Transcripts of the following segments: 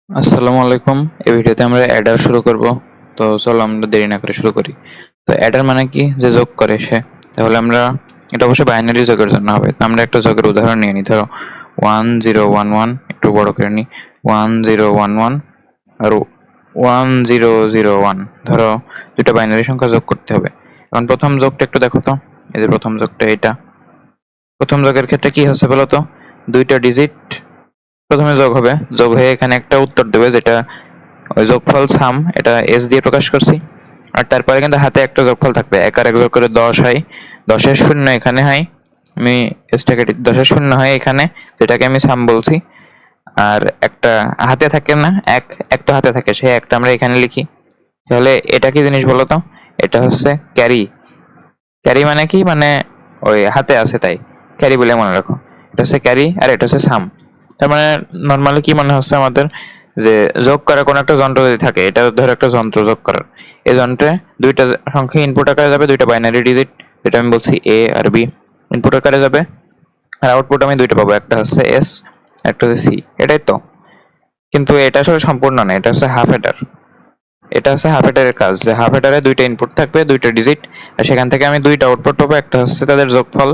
আসসালামু আলাইকুম। এই ভিডিওতে আমরা অ্যাডার শুরু করব। তো চলো আমরা দেরি না করে শুরু করি। তো অ্যাডার মানে কি, যে যোগ করে সে। তাহলে আমরা এটা অবশ্যই বাইনারি যোগের জন্য হবে। তো আমরা একটা যোগের উদাহরণ নিয়ে নিই। ধরো 1011, একটু বড় করে নিই, 1011 আর 1001। ধরো দুটো বাইনারি সংখ্যা যোগ করতে হবে। এখন প্রথম যোগটা একটু দেখো তো। এই যে প্রথম যোগটা এটা। প্রথম যোগের ক্ষেত্রে কি হচ্ছে বলো তো? দুইটা ডিজিট প্রথমে যোগ হবে, যোগ হয়ে এখানে একটা উত্তর দেবে, যেটা ওই যোগফল সাম, এটা এস দিয়ে প্রকাশ করছি। আর তারপরে কিন্তু হাতে একটা যোগফল থাকবে, এক আর এক যোগ করে 10 হয়, 10-এর শূন্য এখানে হয়, আমি এসটাকে 10-এর শূন্য হয় এখানে, যেটাকে আমি সাম বলছি। আর একটা হাতে থাকে না, এক এক তো হাতে থাকে, সেই একটা আমরা এখানে লিখি। তাহলে এটা কি জিনিস বলো তো? এটা হচ্ছে ক্যারি। ক্যারি মানে কি, মানে ওই হাতে আছে তাই ক্যারি বলে মনে রাখো। এটা হচ্ছে ক্যারি আর এটা হচ্ছে সাম। তার মানে নর্মালি কি মনে হচ্ছে আমাদের, যে যোগ করার কোনো একটা যন্ত্র যদি থাকে, এটা ধর একটা যন্ত্র যোগ করার, এই যন্ত্রে দুইটা সংখ্যা ইনপুট আকারে যাবে, দুইটা বাইনারি ডিজিট, যেটা আমি বলছি এ আর বি, ইনপুট আকারে যাবে। আর আউটপুট আমি দুইটা পাবো, একটা হচ্ছে এস, একটা হচ্ছে সি, এটাই তো। কিন্তু এটা আসলে সম্পূর্ণ না, এটা হচ্ছে হাফ হেডার। এটা হচ্ছে হাফ হেডারের কাজ, যে হাফ হেডারে দুইটা ইনপুট থাকবে, দুইটা ডিজিট, আর সেখান থেকে আমি দুইটা আউটপুট পাবো। একটা হচ্ছে তাদের যোগফল।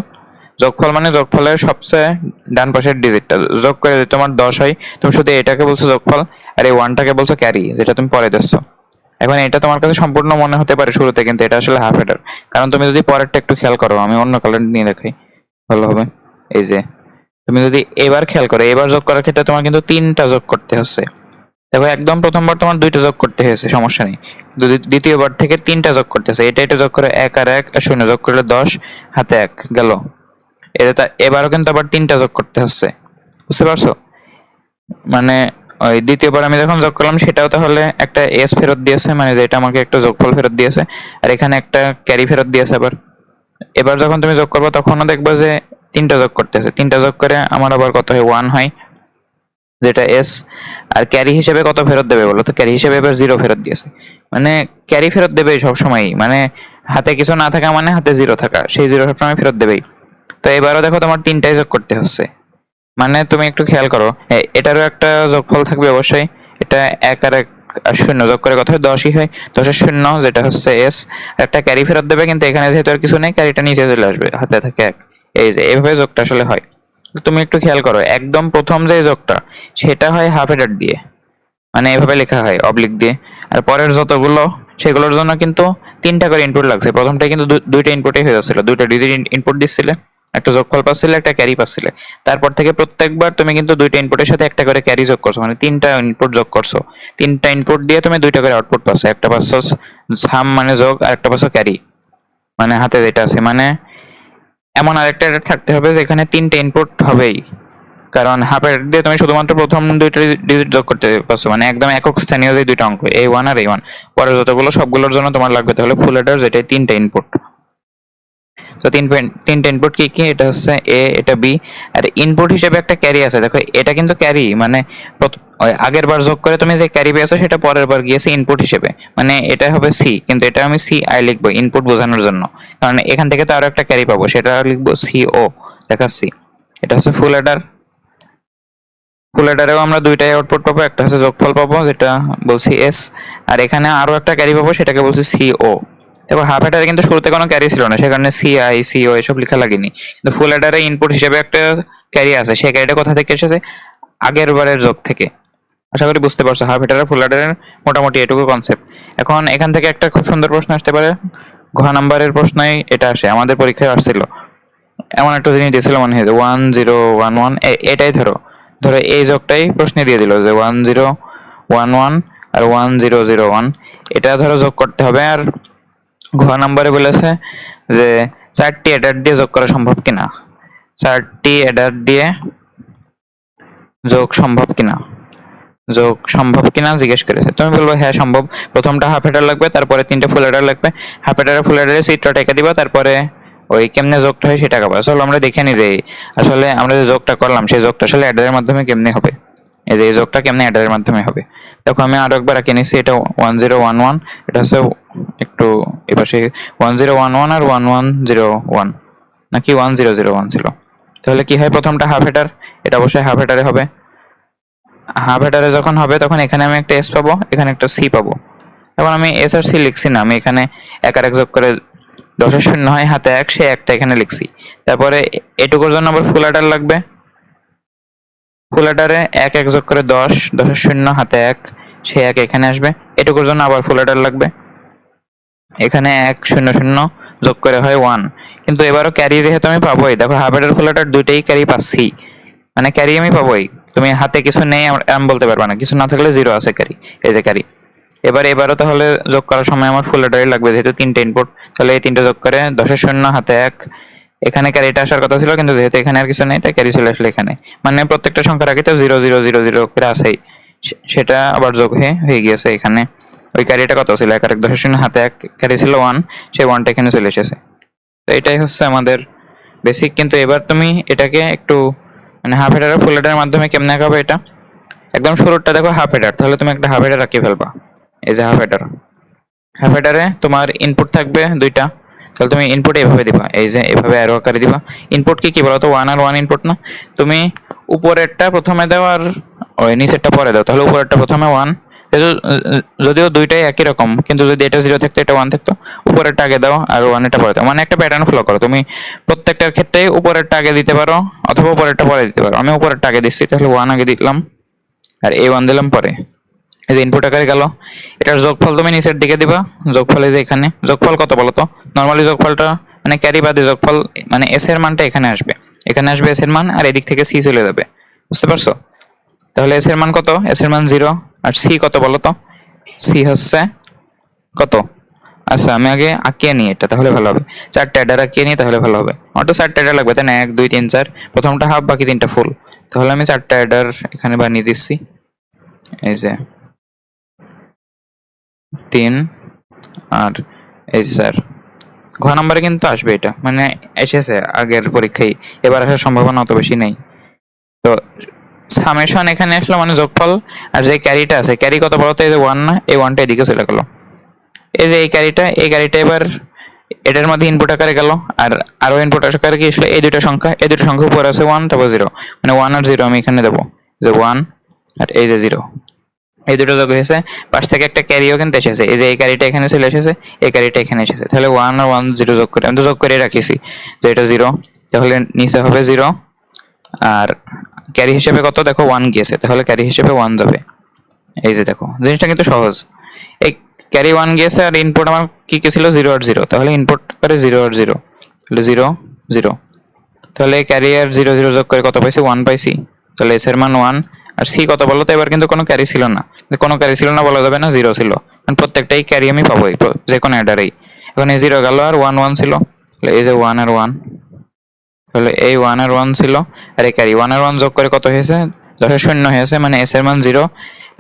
যোগফল মানে যোগফলের সবচেয়ে ডান পাশের ডিজিটটা যোগ করে যদি তোমার 10 হয়, তুমি শুধু এটাকে বলছো যোগফল, আর এই ওয়ানটাকে বলছো ক্যারি, যেটা তুমি পরে দিচ্ছ। এখন এটা তোমার কাছে সম্পূর্ণ মনে হতে পারে শুরুতে, কিন্তু এটা আসলে হাফ হেডার। কারণ তুমি যদি পরেরটা একটু খেয়াল করো, আমি অন্য কালার নিয়ে দেখাই, ভালো হবে। এই যে তুমি যদি এবার খেয়াল করো, এবার যোগ করার ক্ষেত্রে তোমার কিন্তু তিনটা যোগ করতে হচ্ছে। দেখো, একদম প্রথমবার তোমার দুইটা যোগ করতে হয়েছে, সমস্যা নেই। কিন্তু দ্বিতীয়বার থেকে তিনটা যোগ করতেছে, এটা যোগ করে এক আর এক আর শূন্য যোগ করলে 10, হাতে এক গেল। এটা এবারও কিন্তু আবার তিনটা যোগ করতে হচ্ছে, বুঝতে পারছো? মানে ওই দ্বিতীয়বার আমি যখন যোগ করলাম, সেটাও তাহলে একটা এস ফেরত দিয়েছে, মানে যেটা আমাকে একটা যোগফল ফেরত দিয়েছে। আর এখানে একটা ক্যারি ফেরত দিয়েছে আবার। এবার যখন তুমি যোগ করবে, তখনও দেখবে যে তিনটা যোগ করতেছে, তিনটা যোগ করে আমার আবার কত হয়, 1 হয়, যেটা এস। আর ক্যারি হিসেবে কত ফেরত দেবে বলো তো? ক্যারি হিসেবে এবার 0 ফেরত দিয়েছে। মানে ক্যারি ফেরত দেবে সবসময়, মানে হাতে কিছু না থাকা মানে হাতে 0 থাকা, সেই 0 সবসময় ফেরত দেবেই। তো এবারও দেখো তোমার তিনটাই যোগ করতে হচ্ছে। মানে তুমি একটু খেয়াল করো, এটারও একটা যোগফল থাকবে অবশ্যই। এটা এক আর এক আর শূন্য যোগ করে কত হয়, 10ই হয়, 10-এর শূন্য, যেটা হচ্ছে এস। আর একটা ক্যারি ফেরত দেবে, কিন্তু এখানে যেহেতু আর কিছু নেই, ক্যারিটা নিচে চলে আসবে, হাতে থাকে এক। এই যে এইভাবে যোগটা আসলে হয়। তুমি একটু খেয়াল করো, একদম প্রথম যে যোগটা, সেটা হয় হাফ হেডার দিয়ে, মানে এভাবে লেখা হয় অবলিক দিয়ে। আর পরের যতগুলো, সেগুলোর জন্য কিন্তু তিনটা করে ইনপুট লাগছে। প্রথমটা কিন্তু দুইটা ইনপুটই হয়ে যাচ্ছিল, দুইটা ডিজিট ইনপুট দিচ্ছিলে, একটা যোগফল পাচ্ছিলে, একটা ক্যারি পাচ্ছিলে। তারপর থেকে প্রত্যেকবার তুমি কিন্তু দুইটা ইনপুটের সাথে একটা করে ক্যারি যোগ করছো, মানে তিনটা ইনপুট যোগ করছো। তিনটা ইনপুট দিয়ে তুমি দুইটা করে আউটপুট পাচ্ছ, একটা পাচ্ছ সাম মানে যোগ, আর একটা পাচ্ছ ক্যারি মানে হাতে যেটা আছে। মানে এমন আরেকটা থাকতে হবে যেখানে তিনটে ইনপুট হবেই, কারণ হাফের দিয়ে তুমি শুধুমাত্র প্রথম দুইটা ডিজিট যোগ করতে পারছো, মানে একদম একক স্থানীয় যে দুইটা অঙ্ক, এই ওয়ান আর এই ওয়ান। পরে যতগুলো, সবগুলোর জন্য তোমার লাগবে তাহলে ফুল হেডার, যেটা তিনটা ইনপুট। তো তিনটা ইনপুট কি কি? এটা হচ্ছে এ, এটা বি, আর ইনপুট হিসেবে একটা ক্যারি আছে। দেখো, এটা কিন্তু ক্যারি, মানে ওই আগের বার যোগ করে তুমি যে ক্যারি পেয়েছো, সেটা পরের বার গিয়েছে ইনপুট হিসেবে, মানে এটা হবে সি, কিন্তু এটা আমি সি আই লিখবো ইনপুট বোঝানোর জন্য। কারণ এখান থেকে তো আরো একটা ক্যারি পাবো, সেটা লিখবো সি ও, দেখাচ্ছি। এটা হচ্ছে ফুল হেডার। ফুল হেডারেও আমরা দুইটাই আউটপুট পাবো, একটা হচ্ছে যোগফল পাবো, যেটা বলছি এস। আর এখানে আরো একটা ক্যারি পাবো, সেটাকে বলছি সি ও। দেখো, হাফ হেডারে কিন্তু শুরুতে কোনো ক্যারি ছিল না, সেখানে সি আই সি ও এসব লেখা লাগেনি। কিন্তু ফুল হেডারে ইনপুট হিসেবে একটা ক্যারি আছে, সেই ক্যারিটা কোথা থেকে এসেছে? আগের বারের যোগ থেকে। আশা করি বুঝতে পারছো হাফ হেডার ফুল হেডারের মোটামুটি এটুকু কনসেপ্ট। এখন এখান থেকে একটা খুব সুন্দর প্রশ্ন আসতে পারে, ঘ নাম্বারের প্রশ্নই এটা আসে, আমাদের পরীক্ষায় আসছিল। এমন একটা জিনিস দিয়েছিল মনে হয়, 1011, এটাই ধরো, ধরো এই যোগটাই প্রশ্নে দিয়ে দিল, যে 1011 আর 1001, এটা ধরো যোগ করতে হবে। আর ঘ নাম্বারে বলেছে যে চারটি অ্যাডার দিয়ে যোগ করা সম্ভব কিনা, চারটি অ্যাডার দিয়ে যোগ সম্ভব কিনা, যোগ সম্ভব কিনা জিজ্ঞেস করেছে। তুমি বলবো হ্যাঁ সম্ভব। প্রথমটা হাফ হেডার লাগবে, তারপরে তিনটে ফুল হেডার লাগবে। হাফ হেডারে ফুল হেডারে চিত্রটা এঁকে দিবা, তারপরে ওই কেমনে যোগটা হয় সেটা আঁকাবা। চলো আমরা দেখে নিই যে আসলে আমরা যে যোগটা করলাম, সেই যোগটা আসলে অ্যাডারের মাধ্যমে কেমনে হবে। এই যে এই যোগটা কেমনে অ্যাডারের মাধ্যমে হবে, দেখো আমি আরো একবার এঁকে নিচ্ছি। এটা 1011, এটা হচ্ছে একটু এপাশে 1011 আর 1101, নাকি 1001 ছিল। তাহলে কি হয়, প্রথমটা হাফ হেডার, এটা অবশ্যই হাফ হেডারে হবে। হাফ হেডারে যখন হবে তখন এখানে আমি একটা এস পাবো, এখানে একটা সি পাবো। এখন আমি এস আর সি লিখছি না, আমি এখানে এক আর এক যোগ করে 10-এর শূন্য হয় হাতে 1, সে একটা এখানে লিখছি। তারপরে এটুকুর জন্য আবার ফুল হেডার লাগবে, ফুল হেডারে 1 1 যোগ করে 10, 10-এর শূন্য হাতে 1, সে 1 এখানে আসবে। এটুকুর জন্য আবার ফুল হেডার লাগবে, এখানে 1 0 0 যোগ করে হয় 1। কিন্তু এবারও ক্যারি যেহেতু আমি পাবোই, দেখো হাফ হেডার ফুল হেডার দুইটাই ক্যারি পাচ্ছি, মানে ক্যারি আমি পাবোই। তুমি হাতে কিছু নেই আমি বলতে পারবা না, কিছু না থাকলে 0 আছে ক্যারি, এই যে ক্যারি। এবারও তাহলে যোগ করার সময় আমার ফুল হেডারই লাগবে, যেহেতু 3টে ইনপুট। তাহলে এই 3টে যোগ করে 10-এর শূন্য হাতে 1, এখানে ক্যারিটা আসার কথা ছিল, কিন্তু যেহেতু এখানে আর কিছু নেই তাই ক্যারি চলে আসলে এখানে। মানে প্রত্যেকটা সংখ্যার আগে তো 0 0 0 0 করে আসেই, সেটা আবার যোগ হয়ে গিয়েছে এখানে। ওই ক্যারিটা কত ছিল, 1 আর 1 10-এর শূন্য হাতে 1, ক্যারি ছিল 1, সেই 1টা এখানে চলে এসেছে। তো এটাই হচ্ছে আমাদের বেসিক। কিন্তু এবার তুমি এটাকে একটু মানে হাফ হেডার আর ফুল হেডারের মাধ্যমে কেমনে আঁকাবে এটা। একদম শুরুরটা দেখো হাফ হেডার, তাহলে তুমি একটা হাফ হেডার আঁকিয়ে ফেলবা। এই যে হাফ হেডার, হাফ হেডারে তোমার ইনপুট থাকবে 2টা, তাহলে তুমি ইনপুট এইভাবে দিবা, এই যে এভাবে অ্যারো আকারে দিবা। ইনপুট কি বলো তো, 1 আর 1 ইনপুট না। তুমি উপরেরটা প্রথমে দাও আর ওই নিচেরটা পরে দাও, তাহলে উপরেরটা প্রথমে 1। যদিও দুইটাই একই রকম, কিন্তু যদি এটা 0 থাকতো এটা 1 থাকতো, উপরেরটা আগে দাও আর 1 এটা পরে দাও। মানে একটা প্যাটার্ন ফলো করো তুমি, প্রত্যেকটার ক্ষেত্রেই উপরেরটা আগে দিতে পারো অথবা উপরেরটা পরে দিতে পারো। আমি উপরেরটা আগে দিচ্ছি, তাহলে 1 আগে দিলাম আর এই 1 দিলাম পরে। এই যে ইনপুট আকারে গেল, এটার যোগফল তুমি নিচের দিকে দিবা। যোগফল এই যে এখানে, যোগফল কত বলো তো? নরমালি যোগফলটা মানে ক্যারি বাদে যোগফল, মানে এস এর মানটা এখানে আসবে, এখানে আসবে এস এর মান, আর এদিক থেকে সি চলে যাবে। বুঝতে পারছো? তাহলে এস এর মান কত? এস এর মান 0। আর সি কত বলো তো? সি হচ্ছে কত? আচ্ছা আমি আগে আঁকিয়ে নিই এটা, তাহলে ভালো হবে। 4টে অ্যাডার আঁকিয়ে নিই, তাহলে ভালো হবে। আমার তো 4টে অ্যাডার লাগবে তাই না, 1 2 3 4, প্রথমটা হাফ বাকি 3টা ফুল। তাহলে আমি 4টে অ্যাডার এখানে বানিয়ে দিচ্ছি। এই যে 3 আর এই যে 4, ঘ নম্বরে কিন্তু আসবে এটা, মানে এসেছে আগের পরীক্ষায়, এবার আসার সম্ভাবনা অত বেশি নেই। তো সামেশন এখানে আসলো মানে যোগফল। আর যে ক্যারিটা আছে, ক্যারি কত বলতো? এই যে 1 না, এই 1টা এদিকে চলে গেল। এই যে এই ক্যারিটা এবার এটার মধ্যে ইনপুট আকারে গেল, আর আরো ইনপুট আকারে কি আসলে এই দুটো সংখ্যা উপরে আছে 1 তারপর 0, মানে 1 আর 0 আমি এখানে দেবো, যে 1 আর এই যে 0, এই দুটো যোগ হয়েছে। পাশ থেকে একটা ক্যারিও কিন্তু এসেছে, এই যে এই ক্যারিটা এখানে চলে এসেছে, এই ক্যারিটা এখানে এসেছে। তাহলে 1 আর 1 0 যোগ করে, আমি তো যোগ করে রাখিছি যে এটা 0, তাহলে নিচে হবে 0। আর ক্যারি হিসেবে কত দেখো 1 গিয়েছে, তাহলে ক্যারি হিসেবে 1 যাবে। এই যে দেখো জিনিসটা কিন্তু সহজ। এই ক্যারি 1 গিয়েছে আর ইনপুট আমার কি কি ছিল 0 আর 0, তাহলে ইনপুট করে 0 আর 0, তাহলে 0 0। তাহলে ক্যারি আর 0 0 যোগ করে কত পাইছি? 1 পাইছি। তাহলে এস এর মান 1। আর সি কত বলো তো? এবার কিন্তু কোনো ক্যারি ছিল না, কোনো ক্যারি ছিল না বলা যাবে না, 0 ছিল, কারণ প্রত্যেকটাই ক্যারি আমি পাবোই যে কোনো অ্যাডারেই। এখন এই 0 গেল আর 1 1 ছিল, তাহলে এই যে 1 আর 1, তাহলে এই 1 আর 1 ছিল, আর এই ক্যারি 1 আর 1 যোগ করে কত হয়েছে? 10-এর শূন্য হয়েছে, মানে এস এর মান 0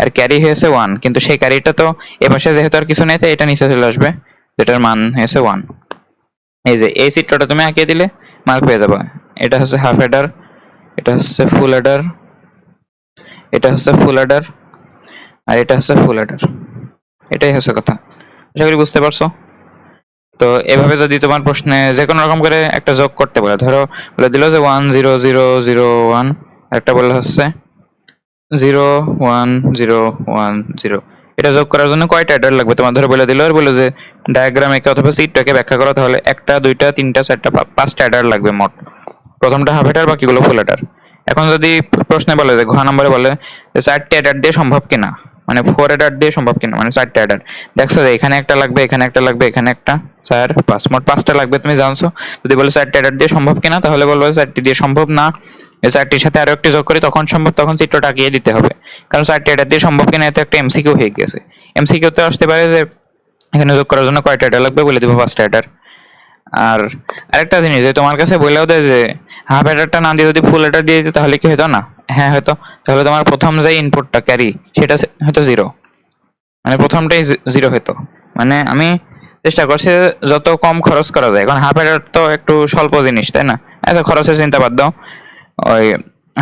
আর ক্যারি হয়েছে 1। কিন্তু সেই ক্যারিটা তো এপাশে যেহেতু আর কিছু নেই তাই এটা নিচে চলে আসবে, যেটার মান হয়েছে 1। এই যে এই চিত্রটা তুমি আঁকিয়ে দিলে মার্ক পেয়ে যাবে। এটা হচ্ছে হাফ হেডার, এটা হচ্ছে ফুল হেডার, এটা হচ্ছে ফুল হেডার, আর এটা হচ্ছে ফুল হেডার। এটাই হচ্ছে কথা। আশা করি বুঝতে পারছো। তো এভাবে যদি তোমার প্রশ্নে যে কোনো রকম করে একটা যোগ করতে বলে, ধরো বলে দিল যে 1 0 0 0 1, একটা বলে হচ্ছে 0 1 0 1 0, এটা যোগ করার জন্য কয়টা অ্যাডার লাগবে তোমার ধরে বলে দিল, আর বলে যে ডায়াগ্রাম একে অথবা চিত্রকে ব্যাখ্যা করো, তাহলে 1টা 2টা 3টা 4টা 5টা অ্যাডার লাগবে মোট। প্রথমটা হাফ হেডার, বাকিগুলো ফুল হেডার। এখন যদি প্রশ্নে বলে যে ঘ নম্বরে বলে যে 4টে অ্যাডার দিয়ে সম্ভব কিনা, মানে 4 অ্যাডার দিয়ে সম্ভব কিনা, মানে 4টে অ্যাডার। দেখছো যে এখানে একটা লাগবে, এখানে একটা লাগবে, এখানে একটা, 4 5, মোট 5টা লাগবে তুমি জানছো। যদি বলে 4টে অ্যাডার দিয়ে সম্ভব কিনা, তাহলে বলবো 4টি দিয়ে সম্ভব না, এই 4টির সাথে আরো একটি যোগ করি তখন সম্ভব, তখন চিত্রটা আঁকিয়ে দিতে হবে। কারণ 4টে অ্যাডার দিয়ে সম্ভব কিনা এতে একটা এমসিকিউ হয়ে গেছে। এমসিকিউতে আসতে পারে যে এখানে যোগ করার জন্য কয়টা অ্যাডার লাগবে, বলে দিব 5টা অ্যাডার। আর আরেকটা জিনিস, যে তোমার কাছে বললেও দেয় যে হাফ হেডারটা না দিয়ে যদি ফুল হেডার দিয়ে দিত তাহলে কি হতো না? হ্যাঁ হয়তো। তাহলে তোমার প্রথম যে ইনপুটটা ক্যারি সেটা হয়তো 0, মানে প্রথমটাই 0 হতো। মানে আমি চেষ্টা করছি যত কম খরচ করা যায়, কারণ হাফ হেডার তো একটু স্বল্প জিনিস তাই না। আচ্ছা খরচের চিন্তা বাদ দাও, ওই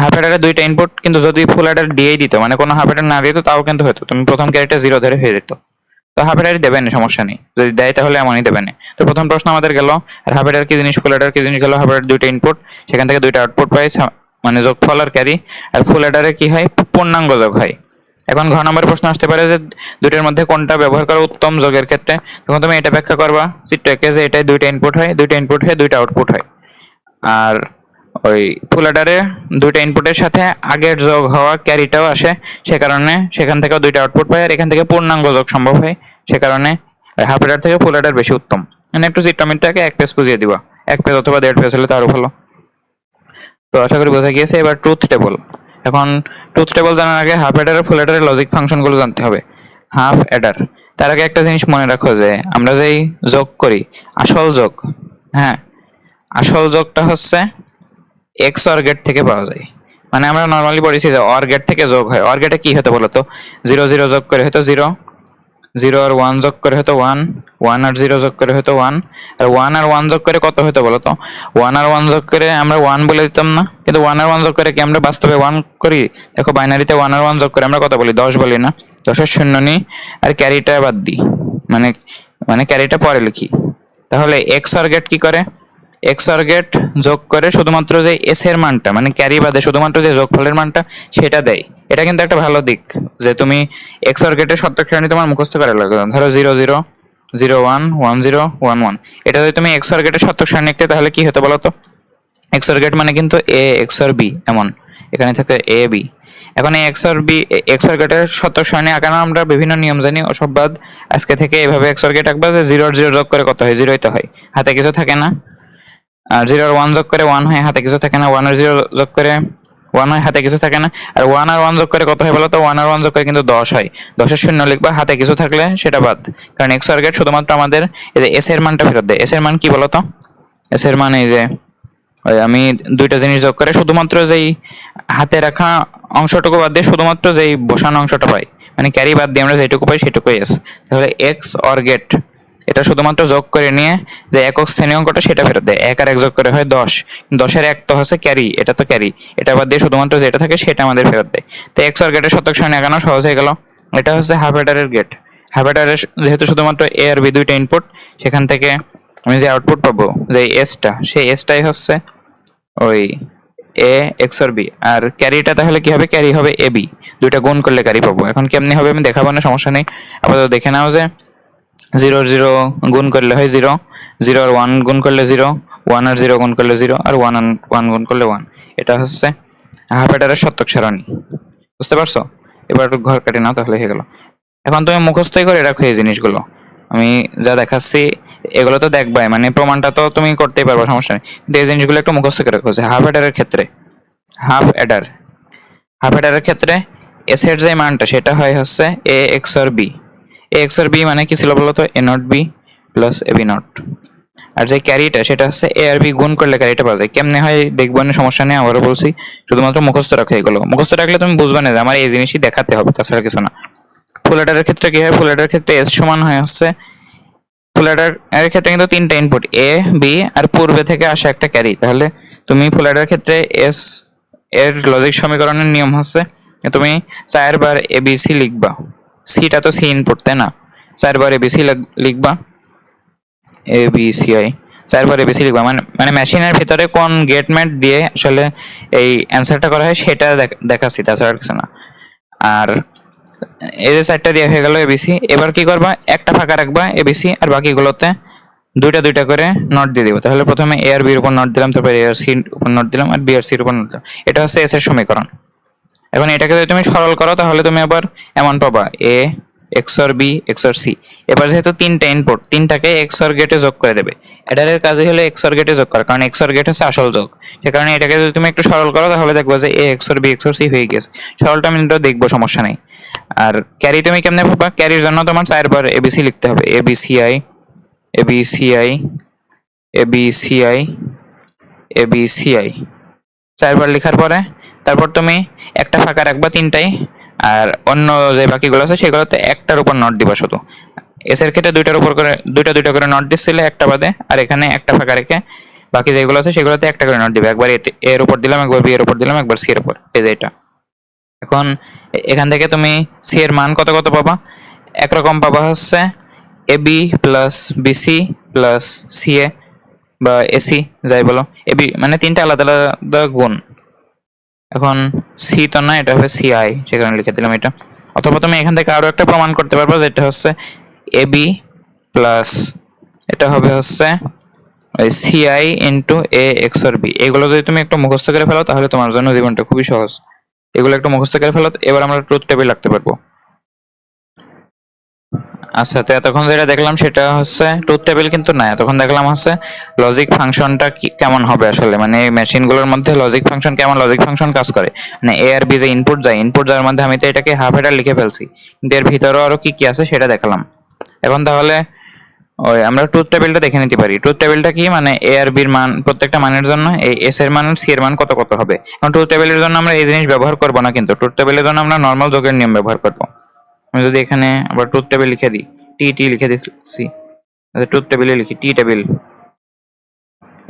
হাফ হেডারে 2টা ইনপুট, কিন্তু যদি ফুল হেডার দিয়েই দিত, মানে কোনো হাফ হেডার না দিত তাও কিন্তু হতো, তুমি প্রথম ক্যারিটা 0 ধরে হয়ে যেত। তো হাফ হেডারই দেবেন, সমস্যা নেই, যদি দেয় তাহলে এমনই দেবেন। তো প্রথম প্রশ্ন আমাদের গেল। আর হাফ হেডার কি জিনিস, ফুল হেডার কি জিনিস গেল। হাফ হেডার 2টা ইনপুট, সেখান থেকে 2টা আউটপুট পাই, মানে যোগফল আর ক্যারি, আর ফুল অ্যাডারে কি হয়, পূর্ণাঙ্গ যোগ হয়। এখন ঘ নম্বরের প্রশ্ন আসতে পারে যে দুটোর মধ্যে কোনটা ব্যবহার করা উত্তম যোগের ক্ষেত্রে, তখন তুমি এটা ব্যাখ্যা করবা চিত্র এঁকে যে এটাই দুইটা ইনপুট হয়, দুইটা ইনপুট হয়ে দুইটা আউটপুট হয়। আর ওই ফুল অ্যাডারে দুইটা ইনপুটের সাথে আগের যোগ হওয়া ক্যারিটাও আসে, সে কারণে সেখান থেকেও দুইটা আউটপুট পায়, আর এখান থেকে পূর্ণাঙ্গ যোগ সম্ভব হয়, সে কারণে হাফ অ্যাডার থেকে ফুল অ্যাডার বেশি উত্তম। মানে একটু চিত্রমিটাকে এক পেজ বুঝিয়ে দিবা, এক পেজ অথবা 1.5 পেজ হলে তো আরো ভালো। তো আশা করি বোঝা গিয়েছে। এবার ট্রুথ টেবল। এখন ট্রুথ টেবল জানার আগে হাফ অ্যাডার আর ফুল অ্যাডারের লজিক ফাংশনগুলো জানতে হবে। হাফ অ্যাডার, তার আগে একটা জিনিস মনে রাখো যে আমরা যেই যোগ করি, আসল যোগ, হ্যাঁ আসল যোগটা হচ্ছে এক্স অর গেট থেকে পাওয়া যায়। মানে আমরা নর্মালি পড়েছি যে অর গেট থেকে যোগ হয়। অর গেটে কি হতো বলতো, 0 0 যোগ করে হতো 0, 0 আর 1 যোগ করে হতো 1, 1 আর 0 যোগ করে হতো 1, আর 1 আর 1 যোগ করে কত হতো বলতো, 1 আর 1 যোগ করে আমরা 1 বলে দিতাম না, কিন্তু 1 আর 1 যোগ করে কি আমরা বাস্তবে 1 করি? দেখো বাইনারিতে 1 আর 1 যোগ করে আমরা কত বলি, 10 বলি না? 10-এর শূন্য নিই আর ক্যারিটা বাদ দিই, মানে মানে ক্যারিটা পরে লিখি। তাহলে এক্স অর গেট কি করে, এক্স অর গেট যোগ করে শুধুমাত্র যে এস এর মানটা, মানে ক্যারি বাদে শুধুমাত্র যে যোগফলের মানটা সেটা দেয়। এটা কিন্তু একটা ভালো দিক যে তুমি এক্স অর গেটের শতক সারণী তোমার মুখস্থ করা লাগবে। ধরো 0 0 0 1 1 0 1 1, এটা যদি তুমি এক্স অর গেটের শতক সারণী লিখতে তাহলে কি হতো বলো তো, এক্স অর গেট মানে কিন্তু এ এক্স অর বি, এমন এখানে থাকে এ বি। এখন এই X or B, x or গেটের শতক সারণী আঁকানো আমরা বিভিন্ন নিয়ম জানি, ওসব বাদ আজকে থেকে এভাবে এক্স অর গেট আঁকবা যে 0 আর 0 যোগ করে কত হয়, 0ই তো হয়, হাতে কিছু থাকে না। আর 0 আর 1 যোগ করে 1 হয়, হাতে কিছু থাকে না। 1 আর 0 যোগ করে 1 হয়, হাতে কিছু থাকে না। আর 1 আর 1 যোগ করে কত হয় বলো তো, 1 আর 1 যোগ করে কিন্তু 10 হয়। 10-এর শূন্য লিখবা, হাতে কিছু থাকলে সেটা বাদ, কারণ এক্স অর গেট শুধুমাত্র আমাদের এই যে এস এর মানটা ফেরত দেয়। এস এর মান কি বলো তো, এস এর মান এই যে ওই আমি দুইটা জিনিস যোগ করে শুধুমাত্র যেই হাতে রাখা অংশটুকু বাদ দিয়ে শুধুমাত্র যেই বসানো অংশটা পাই, মানে ক্যারি বাদ দিয়ে আমরা যেটুকু পাই সেটুকুই এস। তাহলে এক্স অর গেট এটা শুধুমাত্র যোগ করে নিয়ে যে একক স্থানীয় অঙ্কটা সেটা ফেরত দেয়। 1 আর 1 যোগ করে হয় 10, 10-এর 1 তো হচ্ছে ক্যারি, এটা তো ক্যারি, এটা বাদ দিয়ে শুধুমাত্র যেটা থাকে সেটা আমাদের ফেরত দেয়। তো এক্স অর গেটের শতক সারণী আঁকানো সহজ হয়ে গেল। এটা হচ্ছে হাফ অ্যাডারের গেট। হাফ অ্যাডারের যেহেতু শুধুমাত্র এ আর বি দুইটা ইনপুট, সেখান থেকে আমি যে আউটপুট পাবো যে এসটা, সেই এসটাই হচ্ছে ওই এ এক্স অর বি। আর ক্যারিটা তাহলে কি হবে, ক্যারি হবে এ বি, দুইটা গুণ করলে ক্যারি পাবো। এখন কেমনি হবে আমি দেখাবো না, সমস্যা নেই, আপাতত দেখে নাও যে 0 আর 0 গুণ করলে হয় 0, 0 আর 1 গুণ করলে 0, 1 আর 0 গুণ করলে 0, আর 1 আর 1 গুণ করলে 1। এটা হচ্ছে হাফ অ্যাডারের শতক সারণী, বুঝতে পারছো? এবার একটু ঘর কাটে নাও, তাহলে হয়ে গেল। এখন তুমি মুখস্থই করে রাখো এই জিনিসগুলো, আমি যা দেখাচ্ছি এগুলো তো দেখবাই, মানে প্রমাণটা তো তুমি করতেই পারবে, সমস্যা নেই, কিন্তু এই জিনিসগুলো একটু মুখস্থ করে রাখো যে হাফ অ্যাডারের ক্ষেত্রে, হাফ অ্যাডার হাফ অ্যাডারের ক্ষেত্রে এস এর যে মানটা সেটা হয় হচ্ছে A x or B. A x or B মানে কি ছিল বলতো, A not B plus A B not. আর যে ক্যারিটা সেটা হচ্ছে এ আর বি গুণ করলে ক্যারিটা পাওয়া যায়। কেমনে হয় দেখবো না, সমস্যা নেই, আবারও বলছি শুধুমাত্র মুখস্থ রাখো এগুলো। মুখস্থ রাখলে তুমি বুঝবে না যে আমার এই জিনিসই দেখাতে হবে, তাছাড়া কিছু না। ফুল অ্যাডারের ক্ষেত্রে কি হয়, ফুল অ্যাডারের ক্ষেত্রে এস সমান হয় হচ্ছে, ফুল অ্যাডার এর ক্ষেত্রে কিন্তু তিনটা ইনপুট এ বি আর পূর্বে থেকে আসা একটা ক্যারি। তাহলে তুমি ফুল অ্যাডার ক্ষেত্রে এস এর লজিক সমীকরণের নিয়ম হচ্ছে তুমি 4 বার এবিসি লিখবা, সিটা তো সি ইনপুট তাই না, 4 বার এবিসি লিখবা, এ বি সি আই, 4 বার এবিসি লিখবা, মানে মানে মেশিনের ভিতরে কোন গেটমেন্ট দিয়ে আসলে এই অ্যান্সারটা করা হয় সেটা দেখাচ্ছি, তাছাড়া কিছু না। আর এই যে 4টা দেওয়া হয়ে গেল এবিসি, এবার কি করবা, একটা ফাঁকা রাখবা এবিসি, আর বাকিগুলোতে দুইটা দুইটা করে নট দিয়ে দিব। তাহলে প্রথমে এ আর বির উপর নট দিলাম, তারপর এ আর সির উপর নট দিলাম, আর বি আর সির উপর নট দিলাম। এটা হচ্ছে এস এর সমীকরণ। এখন এটাকে যদি তুমি সরল করো তাহলে তুমি আবার এমন পাবা A x or B x or C. এবার যেহেতু তিনটা ইনপুট, তিনটাকে এক্স অর গেটে যোগ করে দেবে। এটারের কাজই হলো এক্স অর গেটে যোগ করা, কারণ এক্স অর গেট হচ্ছে আসল যোগ। সে কারণে এটাকে যদি তুমি একটু সরল করো তাহলে দেখবো যে A x or B x or C হয়ে গেছে। সরলটা আমি দেখবো, সমস্যা নেই। আর ক্যারি তুমি কেমনে পাবা, ক্যারির জন্য তোমার 4 বার এবিসি লিখতে হবে, A B C I, A B C I, A B C I, A B C I, 4 বার লেখার পরে তারপর তুমি একটা ফাঁকা রাখবা তিনটাই, আর অন্য যে বাকিগুলো আছে সেগুলোতে একটার উপর নট দিবা শুধু। এস এর ক্ষেত্রে দুইটার উপর করে দুইটা দুইটা করে নট দিচ্ছিলে একটা বাদে, আর এখানে একটা ফাঁকা রেখে বাকি যেগুলো আছে সেগুলোতে একটা করে নট দিবে। একবার এর উপর দিলাম, একবার বি এর উপর দিলাম, একবার সি এর উপর, এই যে এটা। এখন এখান থেকে তুমি সি এর মান কত কত পাবা, একরকম পাবা হচ্ছে A B plus BC plus C A বা এসি যাই বলো, এবি মানে তিনটা আলাদা আলাদা গুণ, এখন সি তো না, এটা হবে সিআই, সেখানে লিখে দিলাম এটা। অথবা তুমি এখান থেকে আরো একটা প্রমাণ করতে পারবে, যেটা হচ্ছে এ বি প্লাস এটা হবে হচ্ছে ওই সিআই ইন্টু এ এক্স আর বি। এগুলো যদি তুমি একটু মুখস্থ করে ফেলো তাহলে তোমার জন্য জীবনটা খুবই সহজ। এগুলো একটু মুখস্থ করে ফেলো, এবার আমরা ট্রুথ টেবিল রাখতে পারবো। আচ্ছা, তো এতক্ষণ যেটা দেখলাম সেটা হচ্ছে ট্রুথ টেবিল, কিন্তু না, এতক্ষণ দেখলাম হচ্ছে লজিক ফাংশনটা কি কেমন হবে আসলে, মানে এই মেশিনগুলোর মধ্যে লজিক ফাংশন কেমন, লজিক ফাংশন কাজ করে, মানে এ আর বি যে ইনপুট যায়, ইনপুট যাওয়ার মধ্যে আমি তো এটাকে হাফ হেডার লিখে ফেলছি, কিন্তু এর ভিতরেও আরো কি কি আছে সেটা দেখালাম। এখন তাহলে ওই আমরা ট্রুথ টেবিলটা দেখে নিতে পারি। ট্রুথ টেবিলটা কি, মানে এ আর বির মান প্রত্যেকটা মানের জন্য এই এস এর মান আর সি এর মান কত কত হবে। এখন ট্রুথ টেবিলের জন্য আমরা এই জিনিস ব্যবহার করব না, কিন্তু ট্রুথ টেবিলের জন্য আমরা নর্মাল যোগের নিয়ম ব্যবহার করব। আমি যদি এখানে আবার ট্রুথ টেবিল লিখে দিই, টি টি লিখে দিচ্ছি, ট্রুথ টেবিলে লিখি টি টেবিল,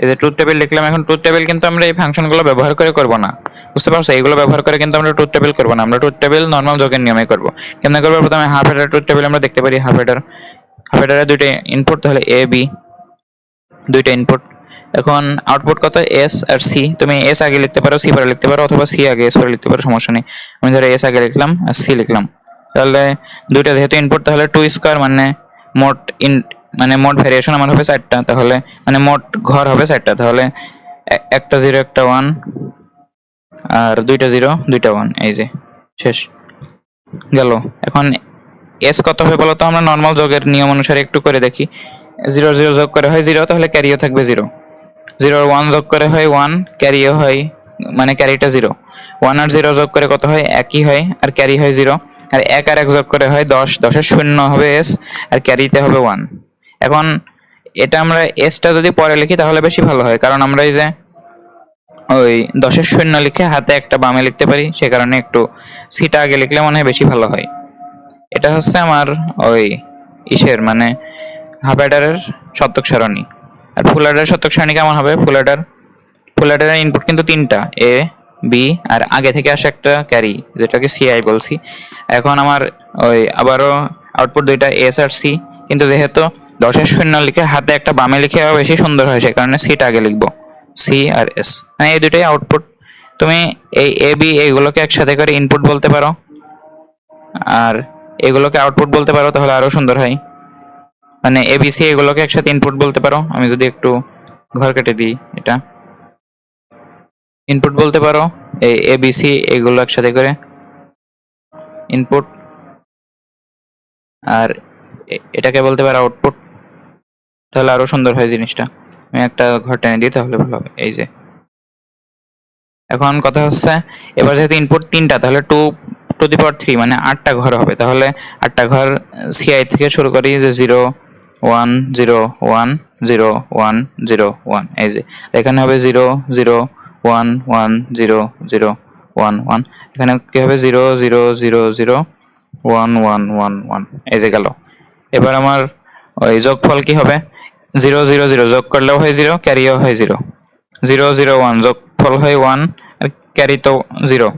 এই যে ট্রুথ টেবিল লিখলাম। এখন ট্রুথ টেবিল কিন্তু আমরা এই ফাংশনগুলো ব্যবহার করে করব না, বুঝতে পারছো? এইগুলো ব্যবহার করে কিন্তু আমরা ট্রুথ টেবিল করব না, আমরা ট্রুথ টেবিল নর্মাল যোগের নিয়মে করব। কেমন করবো? প্রথমে হাফ হেডার ট্রুথ টেবিল আমরা দেখতে পারি, হাফ হেডার, হাফ হেডারে দুইটা ইনপুট, তাহলে এ বি দুইটা ইনপুট। এখন আউটপুট কত, এস আর সি। তুমি এস আগে লিখতে পারো, সি পরে লিখতে পারো, অথবা সি আগে এস পরে লিখতে পারো, সমস্যা নেই। আমি ধরো এস আগে লিখলাম আর সি লিখলাম। তাহলে দুইটা যেহেতু ইনপুট, তাহলে টু স্কোয়ার মানে মোট মানে মোট ভ্যারিয়েশন আমার হবে 4টা, তাহলে মানে মোট ঘর হবে 4টা, তাহলে একটা 0 একটা 1 আর দুইটা 0 দুইটা 1, এই যে শেষ গেল। এখন এস কত হবে বলো তো? আমরা নর্মাল যোগের নিয়ম অনুসারে একটু করে দেখি। 0 0 যোগ করে হয় 0, তাহলে ক্যারিও থাকবে 0। 0 1 যোগ করে হয় 1, ক্যারিও হয়, মানে ক্যারিটা 0। 1 আর 0 যোগ করে কত হয়? একই হয়, আর ক্যারি হয় 0। আর 1 আর 1 যোগ করে হয় 10, 10 এর শূন্য হবে এস, আর ক্যারিতে হবে 1। এখন এটা আমরা এসটা যদি পরে লিখি তাহলে বেশি ভালো হয়, কারণ আমরা এই যে ওই 10 এর শূন্য লিখে হাতে একটা বামে লিখতে পারি, সে কারণে একটু সিটা আগে লিখলে মনে হয় বেশি ভালো হয়। এটা হচ্ছে আমার ওই ইসের মানে হাফ অ্যাডারের শতক সারণী। আর ফুল অ্যাডারের শতক সারণী কেমন হবে? ফুল অ্যাডারের ইনপুট কিন্তু 3টা, এ বি আর আগে থেকে আসে একটা ক্যারি, যেটাকে সিআই বলছি। এখন আমার ওই আবারও আউটপুট দুইটা, এস আর সি, কিন্তু যেহেতু 10 এর শূন্য লিখে হাতে একটা বামে লিখে বেশি সুন্দর হয়, সে কারণে সিটা আগে লিখবো, সি আর এস, মানে এই দুইটাই আউটপুট। তুমি এই এ বি এইগুলোকে একসাথে করে ইনপুট বলতে পারো, আর এগুলোকে আউটপুট বলতে পারো, তাহলে আরো সুন্দর হয়। মানে এবিসি এগুলোকে একসাথে ইনপুট বলতে পারো। আমি যদি একটু ঘর কেটে দিই, এটা ইনপুট বলতে পারো, এই এবিসি এগুলো একসাথে করে ইনপুট, আর এটাকে বলতে পারো আউটপুট, তাহলে আরো সুন্দর হয় জিনিসটা। আমি একটা ঘর টেনে দিই তাহলে ভালো হবে, এই যে। এখন কথা হচ্ছে, এবার যেহেতু ইনপুট 3টা, তাহলে 2 টু দি পাওয়ার 3 মানে 8টা ঘর হবে, তাহলে 8টা ঘর সিআই থেকে শুরু করি, যে 0 1 0 1 0 1 0 1, এই যে এখানে হবে 0 0 1 1 0 0 1 1, এখানে কি হবে 0 0 0 0 1 1 1 1, এই যে গেল। এবার আমার ওই যোগফল কি হবে? 0 0 0 যোগ করলেও হয় 0, ক্যারিও হয় 0। 0 0 1 যোগফল হয় 1, আর ক্যারি তো 0।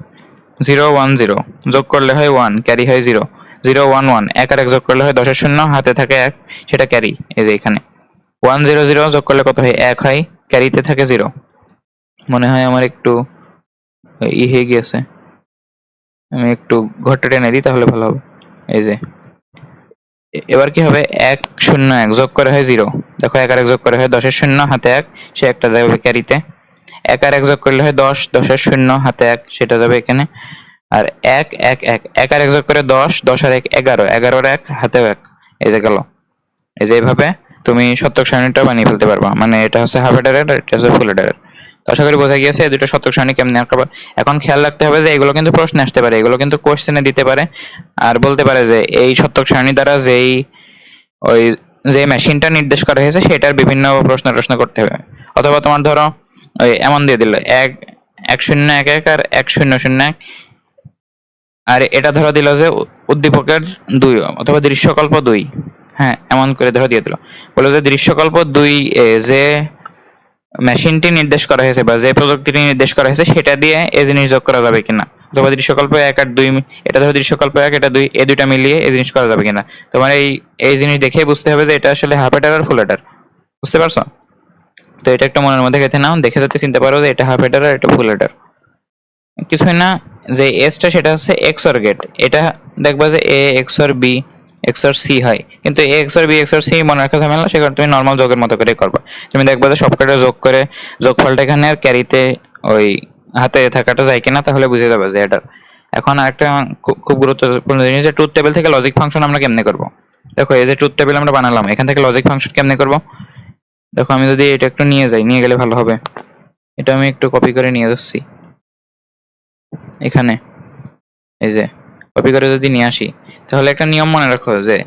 0 1 0 যোগ করলে হয় 1, ক্যারি হয় 0। 0 1 1 এক আর এক যোগ করলে হয় 10 এর শূন্য, হাতে থাকে 1, সেটা ক্যারি, এই যে এখানে 1 0 0 যোগ করলে কত হয়? 1 হয়, ক্যারিতে থাকে 0। মনে হয় আমার একটু হয়ে গিয়েছে, আমি একটু ঘরটা টেনে দিই তাহলে ভালো হবে, এই যে। এবার কি হবে? 1 0 1 যোগ করে হয় 0, দেখো 1 আর 1 যোগ করে হয় 10 এর শূন্য, হাতে 1, সে একটা যাবে ক্যারিতে। 1 আর 1 যোগ করলে হয় 10, 10 এর শূন্য, হাতে 1, সেটা যাবে এখানে। আর 1 1 1 1 আর 1 যোগ করে 10, 10 আর 1 11, 11 আর 1 হাতেও 1, এই যে গেল। এই যে এইভাবে তুমি শতক সারণীটা বানিয়ে ফেলতে পারবা, মানে এটা হচ্ছে হাফ অ্যাডারের, এটা হচ্ছে ফুল অ্যাডারের। তো আশা করি বোঝা গিয়েছে এই দুটো শতক সারণী কেমনে আঁকবা। এখন খেয়াল রাখতে হবে যে এগুলো কিন্তু প্রশ্নে আসতে পারে, এগুলো কিন্তু কোশ্চেনে দিতে পারে, আর বলতে পারে যে এই শতক সারণী দ্বারা যেই ওই যে মেশিনটা নির্দেশ করা হয়েছে সেটার বিভিন্ন প্রশ্ন করতে হবে। অথবা তোমার ধরো ওই এমন দিয়ে দিল 1 1 0 1 1 আর 1 0 0 1, আর এটা ধরো দিল যে উদ্দীপকের 2 অথবা দৃশ্যকল্প 2, হ্যাঁ এমন করে ধরো দিয়ে দিল, বলে যে দৃশ্যকল্প 2 যে মেশিনটি নির্দেশ করা হয়েছে বা যে প্রযুক্তিটি নির্দেশ করা হয়েছে সেটা দিয়ে এই জিনিস যোগ করা যাবে কিনা, অথবা দৃশ্যকল্প 1 আর 2, এটা ধরো দৃশ্যকল্প 1 এটা 2, এই দুইটা মিলিয়ে এই জিনিস করা যাবে কিনা। তোমার এই জিনিস দেখেই বুঝতে হবে যে এটা আসলে হাফ অ্যাডার আর ফুল অ্যাডার, বুঝতে পারছো? তো এটা একটা মনের মধ্যে গেঁথে নাও, দেখে যাতে চিনতে পারো যে এটা হাফ অ্যাডার আর এটা ফুল অ্যাডার। কিছুই না, যে এসটা সেটা হচ্ছে এক্সর গেট। এটা দেখবা যে এ এক্সর বি এক্সর সি হয়, কিন্তু এ এক্সর বি এক্সর সি মনে রাখা ঝামেলা, সেখানে তুমি নর্মাল যোগের মতো করে করবা। তুমি দেখবা যে সবকটা যোগ করে যোগফলটা এখানে আর ক্যারিতে ওই হাতে থাকাটা যায় কিনা, তাহলে বুঝে যাবে যে এটা। এখন আরেকটা খুব গুরুত্বপূর্ণ জিনিস, যে ট্রুথ টেবিল থেকে লজিক ফাংশন আমরা কেমনে করব। দেখো এই যে ট্রুথ টেবিল আমরা বানালাম, এখান থেকে লজিক ফাংশন কেমনে করব। দেখো আমি যদি এটা একটু নিয়ে যাই, নিয়ে গেলে ভালো হবে। এটা আমি একটু কপি করে নিয়ে যাচ্ছি এখানে, এই যে কপি করে যদি নিয়ে আসি, তাহলে একটা নিয়ম মনে রাখো যে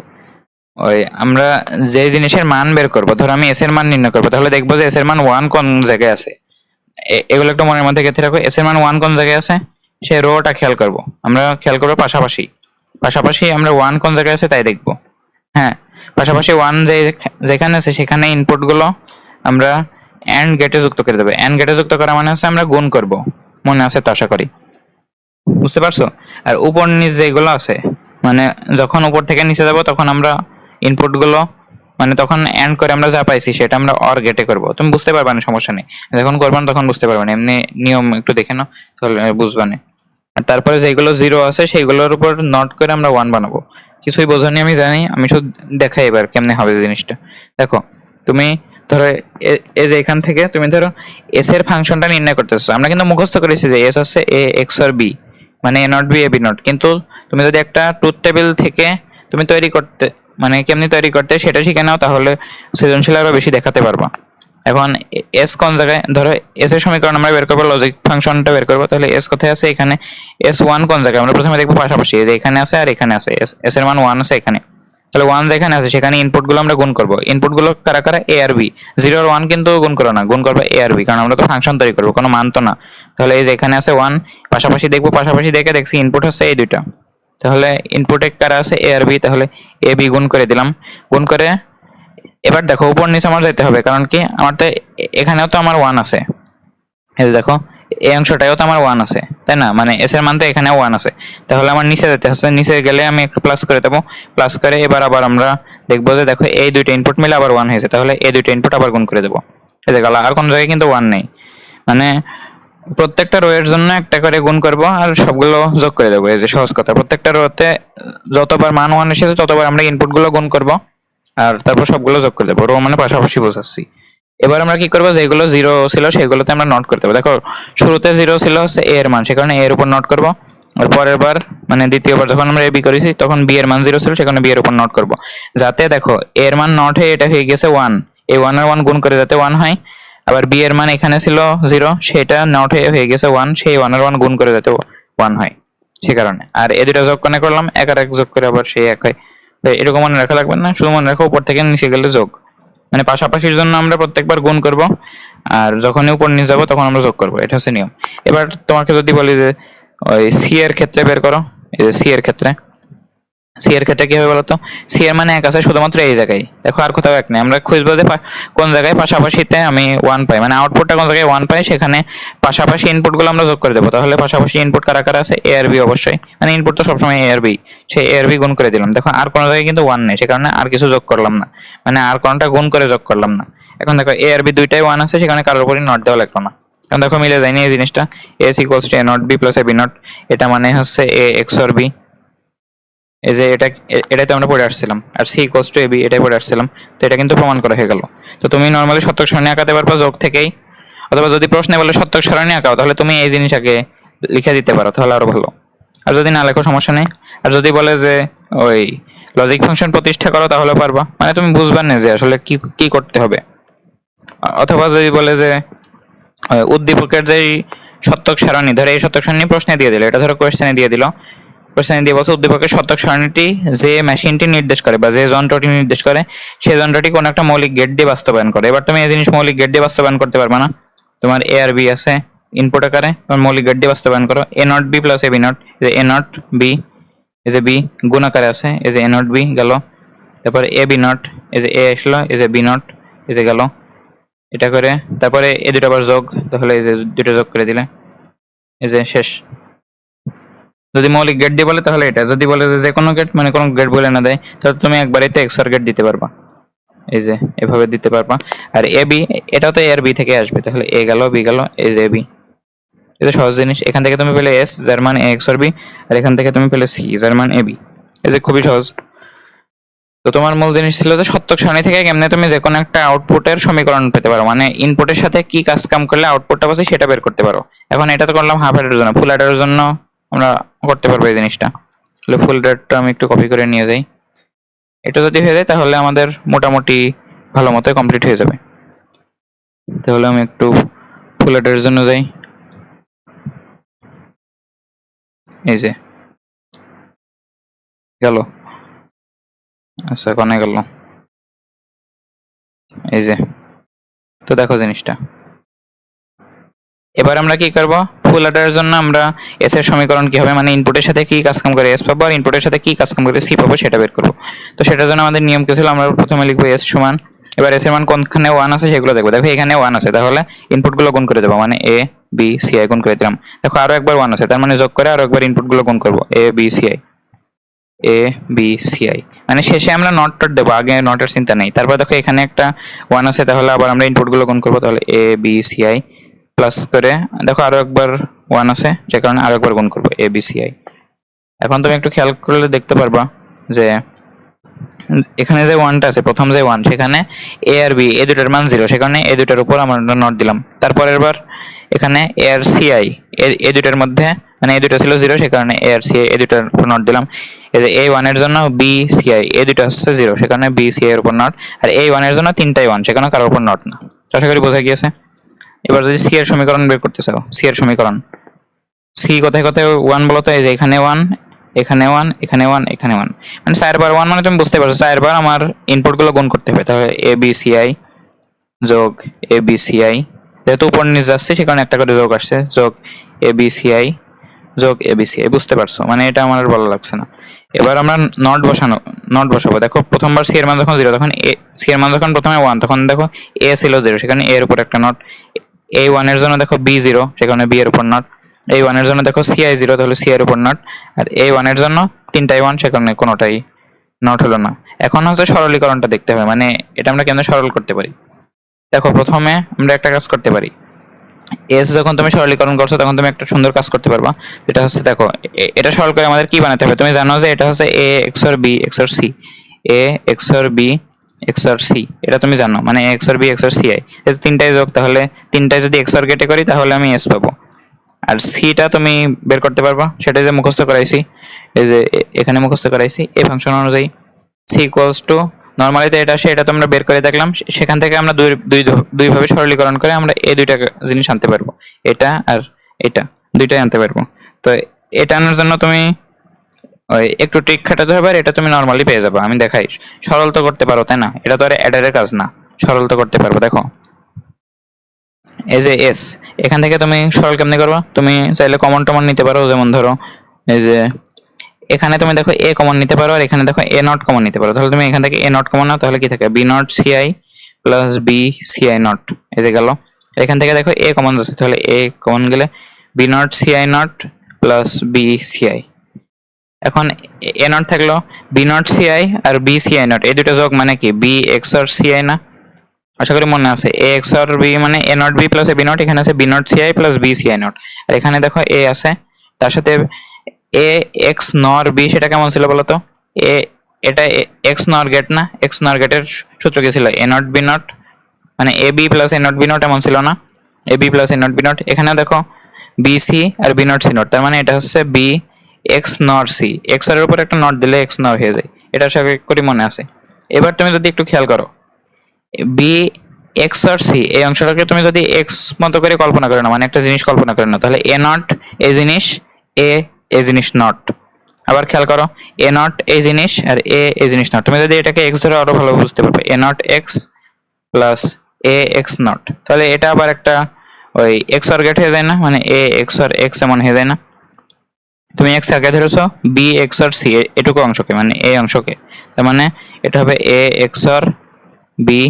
ওই আমরা যে জিনিসের মান বের করবো, ধরো আমি এস এর মান নির্ণয় করবো, তাহলে দেখবো যে এস এর মান 1 কোন জায়গায় আছে। এগুলো একটু মনের মধ্যে গেঁথে রাখো, এস এর মান 1 কোন জায়গায় আছে সেই রোটা খেয়াল করবো। আমরা খেয়াল করবো পাশাপাশি, পাশাপাশি আমরা 1 কোন জায়গায় আছে তাই দেখবো। হ্যাঁ, পাশাপাশি 1 যেখানে আছে সেখানে ইনপুট গুলো আমরা এন্ড গেটে যুক্ত করে দেবো। এন্ড গেটে যুক্ত করা মানে হচ্ছে আমরা গুণ করব, মনে আছে তো আশা করি, বুঝতে পারছো। আর উপর নিচ যেগুলো আছে, মানে যখন উপর থেকে নিচে যাব তখন আমরা ইনপুট গুলো, মানে তখন এন্ড করে আমরা যা পাইছি সেটা আমরা অর গেটে করব। তুমি বুঝতে পারবে না, সমস্যা নেই, যখন করবে না তখন বুঝতে পারবে না, এমনি নিয়ম একটু দেখে নাও তাহলে বুঝবা না। আর তারপরে যেগুলো জিরো আছে সেইগুলোর উপর নট করে আমরা 1 বানাবো। কিছুই বোঝানি আমি জানি, আমি শুধু দেখাই এবার কেমনে হবে জিনিসটা। দেখো তুমি ধরো এই যে এখান থেকে তুমি ধরো এস এর ফাংশনটা নির্ণয় করতেছো, আমরা কিন্তু মুখস্থ করেছি যে এস হচ্ছে এ এক্স আর বি, মানে A not B A B not. কিন্তু তুমি যদি একটা ট্রুথ টেবিল থেকে তুমি তৈরি করতে, মানে কেমনি তৈরি করতে সেটা শিখে নাও, তাহলে সৃজনশীল আরো বেশি দেখাতে পারবা। এখন এস কোন জায়গায়, ধরো এস এর সমীকরণ আমরা বের করবো, লজিক ফাংশনটা বের করবো, তাহলে এস কোথায় আছে এখানে, এস 1 কোন জায়গায় আমরা প্রথমে দেখবো পাশাপাশি, এই যে এখানে আছে আর এখানে আছে, এস এর মান 1 আছে এখানে, তাহলে 1 যেখানে আছে সেখানে ইনপুট গুলো আমরা গুণ করবো। ইনপুট গুলো কারা কারা, এ আর বি, 0 আর 1 কিন্তু গুণ করো না, গুণ করবে এ আর বি, কারণ আমরা তো ফাংশন তৈরি করবো, কোনো মান তো না। তাহলে এই যে এখানে আছে 1, পাশাপাশি দেখবো, পাশাপাশি দেখে দেখছি ইনপুট হচ্ছে এই দুইটা, তাহলে ইনপুটে কারা আছে এ আর বি, তাহলে এ বি গুণ করে দিলাম। গুণ করে এবার দেখো উপর নিচে আমার যেতে হবে, কারণ কি আমার তো এখানেও তো আমার 1 আছে, এই যে দেখো এই অংশটাও তো আমার 1 আছে, তাই না, মানে এস এর মান তো এখানেও 1 আছে, তাহলে আমার নিচে যেতে হচ্ছে, নিচে গেলে আমি একটু প্লাস করে দেবো। প্লাস করে এবার আবার আমরা দেখবো যে দেখো এই দুইটা ইনপুট মিলে আবার 1 হয়েছে, তাহলে এই দুইটা ইনপুট আবার গুণ করে দেবো। এই যে গেল, আর কোন জায়গায় কিন্তু 1 নেই, মানে প্রত্যেকটা রো এর জন্য একটা করে গুণ করব আর সবগুলো যোগ করে দেবো। এই যে সহজ কথা, প্রত্যেকটা রোতে যতবার মান 1 এসেছে ততবার আমরা ইনপুট গুলো গুণ করব আর তারপর সবগুলো যোগ করে দেবো। রো মানে পাশাপাশি বোঝাচ্ছি। এবার আমরা কি করবো, যেগুলো জিরো ছিল সেগুলোতে আমরা নোট করতে হবে। দেখো শুরুতে জিরো ছিল হচ্ছে এ এর মান, সে কারণে এর উপর নোট করবো। আর পরের বার মানে দ্বিতীয়বার যখন আমরা এ বি করেছি তখন বি এর মান জিরো ছিল, সেখানে বি এর উপর নোট করবো, যাতে দেখো এর মান নট হয়ে এটা হয়ে গেছে 1, এই 1 আর 1 গুণ করে যাতে 1 হয়। আবার বি এর মান এখানে ছিল 0, সেটা নট হয়ে গেছে 1, সেই 1 আর 1 গুণ করে যাতে 1 হয়, সে কারণে। আর এ দুটো যোগ করে করলাম, এক আর এক যোগ করে আবার সেই এক হয়। এরকম মনে রাখা লাগবে না, শুধু মনে রাখো উপর থেকে নিচে গেলে যোগ, মানে পাশাপাশির জন্য আমরা প্রত্যেকবার গুণ করব আর যখনই উপর নিয়ে যাব তখন আমরা যোগ করব, এটা হচ্ছে নিয়ম। এবার তোমাকে যদি বলি যে ওই সি এর ক্ষেত্রে বের করো, এই যে সি এর ক্ষেত্রে, সি এর ক্ষেত্রে কি হবে বলতো, সি এর মানে এক আছে শুধুমাত্র এই জায়গায়, দেখো আর কোথাও এক নেই। আমরা খুঁজবো যে কোন জায়গায় পাশাপাশিতে আমি 1 পাই, মানে আউটপুটটা কোন জায়গায় 1 পাই, সেখানে পাশাপাশি ইনপুট গুলো আমরা যোগ করে দেবো। তাহলে পাশাপাশি ইনপুট কারা কারা আছে, এ আর বি অবশ্যই, মানে ইনপুট তো সবসময় এ আর বি, সেই এ আর বি গুণ করে দিলাম। দেখো আর কোনো জায়গায় কিন্তু 1 নেই, সে কারণে আর কিছু যোগ করলাম না, মানে আর কোনটা গুণ করে যোগ করলাম না। এখন দেখো এ আর বি দুইটাই 1 আছে, সেখানে কারোর উপরই নট দেওয়া লাগলো না। এখন দেখো মিলে যায়নি এই জিনিসটা, S equals to A not B plus A B not, এটা মানে হচ্ছে এ এক্স আর বি, এই যে এটাই তো আমরা পড়ে আসছিলাম, আর সি ইকুয়ালস টু এবি এটাই পড়ে আসছিলাম, তো এটা কিন্তু প্রমাণ করা হয়ে গেল। তো তুমি নর্মালি শতক সারণী আঁকাতে পারবা যোগ থেকেই, অথবা যদি প্রশ্নে বলে শতক সারণী আঁকাও তাহলে তুমি এই জিনিস আগে লিখে দিতে পারো, তাহলে আরো ভালো। আর যদি না লেখো সমস্যা নেই। আর যদি বলে যে ওই লজিক ফাংশন প্রতিষ্ঠা করো তাহলে পারবা, মানে তুমি বুঝবা না যে আসলে কি কি করতে হবে। অথবা যদি বলে যে উদ্দীপকের যেই শতক সারণী, ধরে এই শতক সারণী প্রশ্নে দিয়ে দিল, এটা ধরো কোয়েশ্চেনে দিয়ে দিল, কোশ্চেন দিয়ে বলছে উদ্দীপকের শতক সারণীটি যে মেশিনটি নির্দেশ করে বা যে যন্ত্রটি নির্দেশ করে সেই যন্ত্রটি কোনো একটা মৌলিক গেট দিয়ে বাস্তবায়ন করে। এবার তুমি এই জিনিস মৌলিক গেট দিয়ে বাস্তবায়ন করতে পারবে না, তোমার এ আর বি আছে ইনপুট আকারে, তোমার মৌলিক গেট দিয়ে বাস্তবায়ন করো। A not B plus A B not, A not B এই যে বি গুণ আকারে আছে, এই যে এ নট বি গেল, তারপরে এ বি নট, এই যে এ আসলো, এই যে বি নট, এই যে গেল, এটা করে তারপরে এ দুটো আবার যোগ, তাহলে এই যে দুটো যোগ করে দিলে এই যে শেষ। যদি মৌলিক গেট দিয়ে বলে তাহলে এটা, যদি বলে যে কোনো গেট, মানে কোনো গেট বলে না দেয়, তাহলে তুমি একবারই তো এক্সর গেট দিতে পারবা, এই যে এভাবে দিতে পারবা। আর এ বি এটাও তো এ আর বি থেকে আসবে, তাহলে এ গেল বি গেল, এই যে এ বি, এটা সহজ জিনিস। এখান থেকে তুমি পেলে এস যার মান এ এক্স আর বি, আর এখান থেকে তুমি পেলে সি যার মান এ বি। এই যে খুবই সহজ। তো তোমার মূল জিনিস ছিল যে সত্যক সারণী থেকে কেমনে তুমি যে কোনো একটা আউটপুটের সমীকরণ পেতে পারো, মানে ইনপুটের সাথে কি কাজ কাম করলে আউটপুটটা পাচ্ছি সেটা বের করতে পারো। এখন এটা তো করলাম হাফ অ্যাডারের জন্য, ফুল অ্যাডারের জন্য আমরা করতে পারবো এই জিনিসটা। তাহলে ফুল অ্যাডারটা আমি একটু কপি করে নিয়ে যাই। এটা যদি হয়ে যায় তাহলে আমাদের মোটামুটি ভালো মতো কমপ্লিট হয়ে যাবে। তাহলে আমি একটু ফুল অ্যাডারের জন্য যাই। এই যে গেল, আচ্ছা কোনে গেল, এই যে। তো দেখো জিনিসটা, এবার আমরা কি করব, ফুল অ্যাডারের জন্য আমরা এস এর সমীকরণ কি হবে, মানে ইনপুটের সাথে কি কাজ কাম করে এস পাবো আর ইনপুটের সাথে কি কাজ কাম করে সি পাবো সেটা বের করব। তো সেটার জন্য আমাদের নিয়ম কি ছিল, আমরা প্রথমে লিখবো এস সমান, এবার এস এর মান কোনখানে 1 আছে সেগুলো দেখবো। দেখো এখানে 1 আছে, তাহলে ইনপুটগুলো গুণ করে দেবো, মানে এ বি সি আই গুণ করে দিলাম। দেখো আরো একবার 1 আছে, তার মানে যোগ করে আরো একবার ইনপুটগুলো গুণ করব, A B C I, A B C I, মানে শেষে আমরা নট টট দেবো, আগে নটের চিন্তা নেই। তারপর দেখো এখানে একটা 1 আছে, তাহলে আবার আমরা ইনপুটগুলো গুণ করবো, তাহলে এ বি সি আই প্লাস করে দেখো আরো একবার 1 আছে, যে কারণে আরো একবার গুণ করবো এ বি সি আই। এখন তুমি একটু খেয়াল করলে দেখতে পারবা যে এখানে যে 1টা আছে, প্রথম যে 1, সেখানে এ আর বি এই দুটোর মান 0, সেখানে এই দুটোর উপর আমরা নট দিলাম। তারপরের বার এখানে এ আর সি আই এই দুটোর মধ্যে, মানে এই দুটো ছিল 0, সে কারণে এ আর সি আই এই দুটোর উপর নট দিলাম। এই যে এ 1 এর জন্য বি সি আই এই দুটো হচ্ছে 0, সেখানে বি সি আই এর উপর নট। আর এই 1 এর জন্য তিনটাই 1, সেখানে কারোর উপর নট না। আশা করি বোঝা গিয়েছে। এবার যদি সি এর সমীকরণ বের করতে চাও, সি এর সমীকরণ, সি কোথায় কোথায় 1 বলো তো, এই যে এখানে 1, এখানে 1, এখানে 1, এখানে 1, মানে 4বার 1, মানে তুমি বুঝতে পারছো 4বার আমার ইনপুট গুলো গুণ করতে হবে। তাহলে এ বি সি আই যোগ এ বি সি আই, যেহেতু উপর নিচে যাচ্ছে সে কারণে একটা করে যোগ আসছে, যোগ এ বি সি আই যোগ এ বি সি আই। বুঝতে পারছো, মানে এটা আমার আর ভালো লাগছে না। এবার আমরা নট বসাবো। দেখো প্রথমবার সি এর মান যখন 0, তখন এ সি এর মান যখন প্রথমে 1, তখন দেখো এ ছিল 0, সেখানে এর উপর একটা নট। এই 1 এর জন্য দেখো বি 0, সেখানে বি এর উপর নট। এই 1 এর জন্য দেখো সি আই 0, তাহলে সি এর উপর নট। আর এই 1 এর জন্য তিনটাই 1, সেখানে কোনোটাই নট হলো না। এখন হচ্ছে সরলীকরণটা দেখতে হবে, মানে এটা আমরা কেমনে সরল করতে পারি। দেখো প্রথমে আমরা একটা কাজ করতে পারি, এস যখন তুমি সরলীকরণ করছো তখন তুমি একটা সুন্দর কাজ করতে পারবা। এটা হচ্ছে দেখো এটা সরল করে আমাদের কি বানাতে হবে, তুমি জানো যে এটা হচ্ছে A XOR B XOR C, A XOR B XOR C, এটা তুমি জানো, মানে A XOR B XOR C I, এটা তিনটাই যোগ, তাহলে তিনটায় যদি এক্সর গেটে করি তাহলে আমি এস পাবো। আর সিটা তুমি বের করতে পারবা, সেটা যে মুখস্থ করাইছি, এই যে এখানে মুখস্থ করাইছি এই ফাংশন অনুযায়ী সি ইকুয়ালস টু, নর্মালিতে এটা আসে, এটা তো আমরা বের করে দেখলাম, সেখান থেকে আমরা দুই ভাবে সরলীকরণ করে আমরা এই দুইটা জিনিস আনতে পারবো, এটা আর এটা দুইটাই আনতে পারবো। তো এটা আনার জন্য তুমি ওই একটু ট্রিক খাটাতে হবে, আর এটা তুমি নর্মালি পেয়ে যাবে। আমি দেখাই, সরল তো করতে পারো তাই না, এটা তো আর অ্যাডারের কাজ না, সরল তো করতে পারবো। দেখো এই যে এস, এখান থেকে তুমি সরল কেমনি করবা, তুমি চাইলে কমন টমন নিতে পারো, যেমন ধরো এই যে এখানে তুমি দেখো এ কমন নিতে পারো, আর এখানে দেখো এ নট কমন নিতে পারো। তাহলে তুমি এখান থেকে এ নট কমন নাও, তাহলে কি থাকে, B not C I plus B C I not, এই যে গেল। এখান থেকে দেখো এ কমন যাচ্ছে, তাহলে এ কমন গেলে B not C I not plus B C I. এখন এ নট থাকলো, বি নট সি আই আর বি সি আই নট, এই দুটো যোগ মানে কি B x R C I না, আশা করি মনে আছে। এ এক্স আর বি মানে A not B plus A B not, এখানে আছে B not C I plus B C I not, আর এখানে দেখো এ আছে, তার সাথে এ এক্স নর বি, সেটা কেমন ছিল বলতো, এ এটা এক্স নর গেট না, এক্স নর গেটের সূত্র কি ছিল, এ নট বি নট, মানে A B plus A not B not এমন ছিল না, A B plus A not B not. এখানে দেখো বি সি আর বি নট সি নট, তার মানে এটা হচ্ছে B XNOR C, X এর উপর একটা নট দিলে এক্স নর হয়ে যায়, এটা আশা করি মনে আছে। এবার তুমি যদি একটু খেয়াল করো, বি এক্স আর সি এই অংশটাকে তুমি যদি এক্স মতো করে কল্পনা করে না, মানে একটা জিনিস কল্পনা করে না, তাহলে এ নট এই জিনিস, এ এই জিনিস নট। আবার খেয়াল করো, এ নট এই জিনিস আর এ এই জিনিস নট। তুমি যদি এটাকে এক্স ধরে আরো ভালো বুঝতে পারবে, A not X plus A X not, তাহলে এটা আবার একটা ওই এক্স অর গেট হয়ে যায় না, মানে এ এক্স আর এক্স এমন হয়ে যায় না। তুমি এক্স আগে ধরেছো বি এক্স আর সি এটুকু অংশকে, মানে এ অংশকে, তার মানে এটা হবে A x R B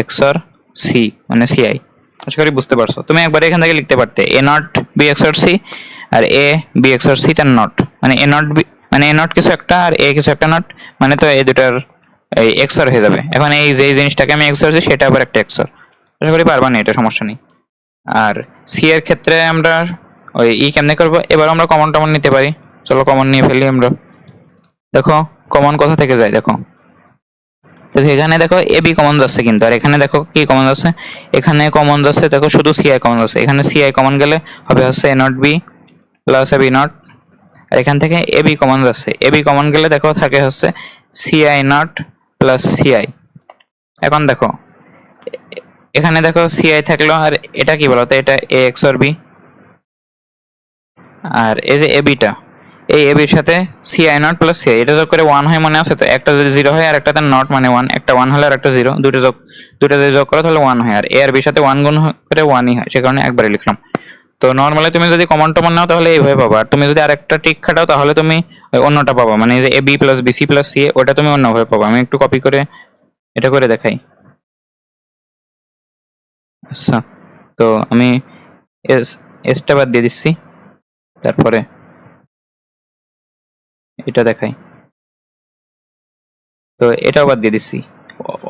x R C, মানে সি আই। আশা করি বুঝতে পারছো। তুমি একবার এখান থেকে লিখতে পারতে A not B x R C, আর A B x R C তার নট, মানে এ নট বি মানে এ নট কিছু একটা আর এ কিছু একটা নট, মানে তো এই দুটার এই এক্স আর হয়ে যাবে। এখন এই যে জিনিসটাকে আমি এক্স ধরছি সেটা আবার একটা এক্স আর, আশা করি পারবা না, এটা সমস্যা নেই। আর সি এর ক্ষেত্রে আমরা ওই কেমনে করবো, এবার আমরা কমন টমন নিতে পারি। চলো কমন নিয়ে ফেলি আমরা। দেখো কমন কোথা থেকে যায়, দেখো এখানে দেখো এ বি কমন যাচ্ছে কিন্তু, আর এখানে দেখো কি কমন যাচ্ছে, এখানে কমন যাচ্ছে দেখো শুধু সিআই কমন যাচ্ছে। এখানে সিআই কমন গেলে হবে হচ্ছে A not B plus A B not, আর এখান থেকে এ বি কমন যাচ্ছে, এ বি কমন গেলে দেখো থাকে হচ্ছে সিআই নট প্লাস সিআই। এখন দেখো এখানে দেখো সিআই থাকলো, আর এটা কি বলতো, এটা এ এক্স আর বি, আর এই যে এ বিটা, এই এ বির সাথে সিআই নট প্লাস সিআই এটা যোগ করে 1 হয় মনে আছে তো, একটা যদি 0 হয় আর একটাতে নট মানে 1, একটা 1 হলে আর একটা 0, দুটো যদি যোগ করো তাহলে 1 হয়, আর এ আর বির সাথে 1 গুণ করে 1ই হয়, সে কারণে একবারে লিখলাম। তো নর্মালি তুমি যদি কমন টমন নাও তাহলে এইভাবে পাবা, আর তুমি যদি আরেকটা ট্রিক খাটাও তাহলে তুমি অন্যটা পাবা, মানে এই যে A B plus BC plus C ওটা তুমি অন্যভাবে পাবা। আমি একটু কপি করে এটা করে দেখাই। আচ্ছা, তো আমি এসটা বাদ দিয়ে দিচ্ছি, তারপরে এটা দেখাই, তো এটাও বাদ দিয়ে দিচ্ছি,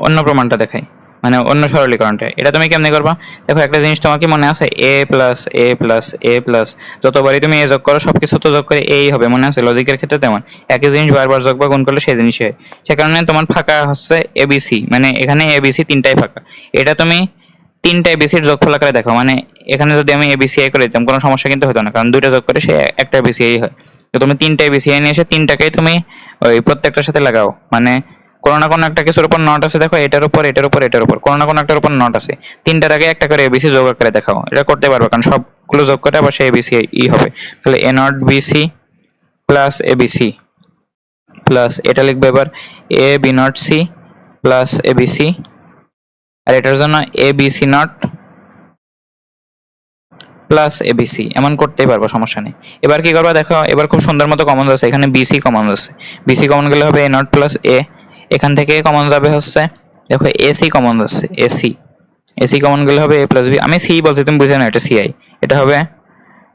অন্য প্রমাণটা দেখাই, মানে অন্য সরলীকরণটা। এটা তুমি কেমনে করবা, দেখো একটা জিনিস তোমার কি মনে আছে, এ প্লাস এ প্লাস এ প্লাস, যতবারই তুমি এ যোগ করো সবকিছু তো যোগ করে এই হবে, মনে আছে লজিকের ক্ষেত্রে তেমন, একই জিনিস বারবার যোগ বা গুণ করলে সেই জিনিসই হয়। সে কারণে তোমার ফাঁকা হচ্ছে এবিসি, মানে এখানে এবিসি তিনটাই ফাঁকা, এটা তুমি তিনটা এবিসির যোগফল আকারে দেখো, মানে এখানে যদি আমি এবিসিআই করে দিতাম কোনো সমস্যা কিন্তু হতো না, কারণ দুইটা যোগ করে সে একটা এবিসিআই হয়। তো তুমি তিনটা এবিসিআই নিয়ে এসে তিনটাকেই তুমি ওই প্রত্যেকটার সাথে লাগাও, মানে কোনো না কোনো একটা কিছুর উপর নট আছে, দেখো এটার উপর এটার উপর এটার উপর কোনো না কোনো একটার উপর নট আছে, তিনটার আগে একটা করে এবিসি যোগ করে দেখাও, এটা করতে পারবে কারণ সবগুলো যোগ করে আবার সেই এবিসি ই হবে। তাহলে A not BC plus ABC plus এটা লিখবে এবার A B not C plus ABC, আর এটার জন্য A B C not plus ABC, এমন করতেই পারবো, সমস্যা নেই। এবার কি করবা দেখো, এবার খুব সুন্দর মতো কমন আছে, এখানে বিসি কমন আছে, বিসি কমন গেলে হবে এ নট প্লাস এ, এখান থেকে কমন যাবে হচ্ছে দেখো এসি কমন আছে, এসি এসি কমন গেলে হবে এ প্লাস বি, আমি সি বলছি তুমি বুঝে না, এটা সিআই, এটা হবে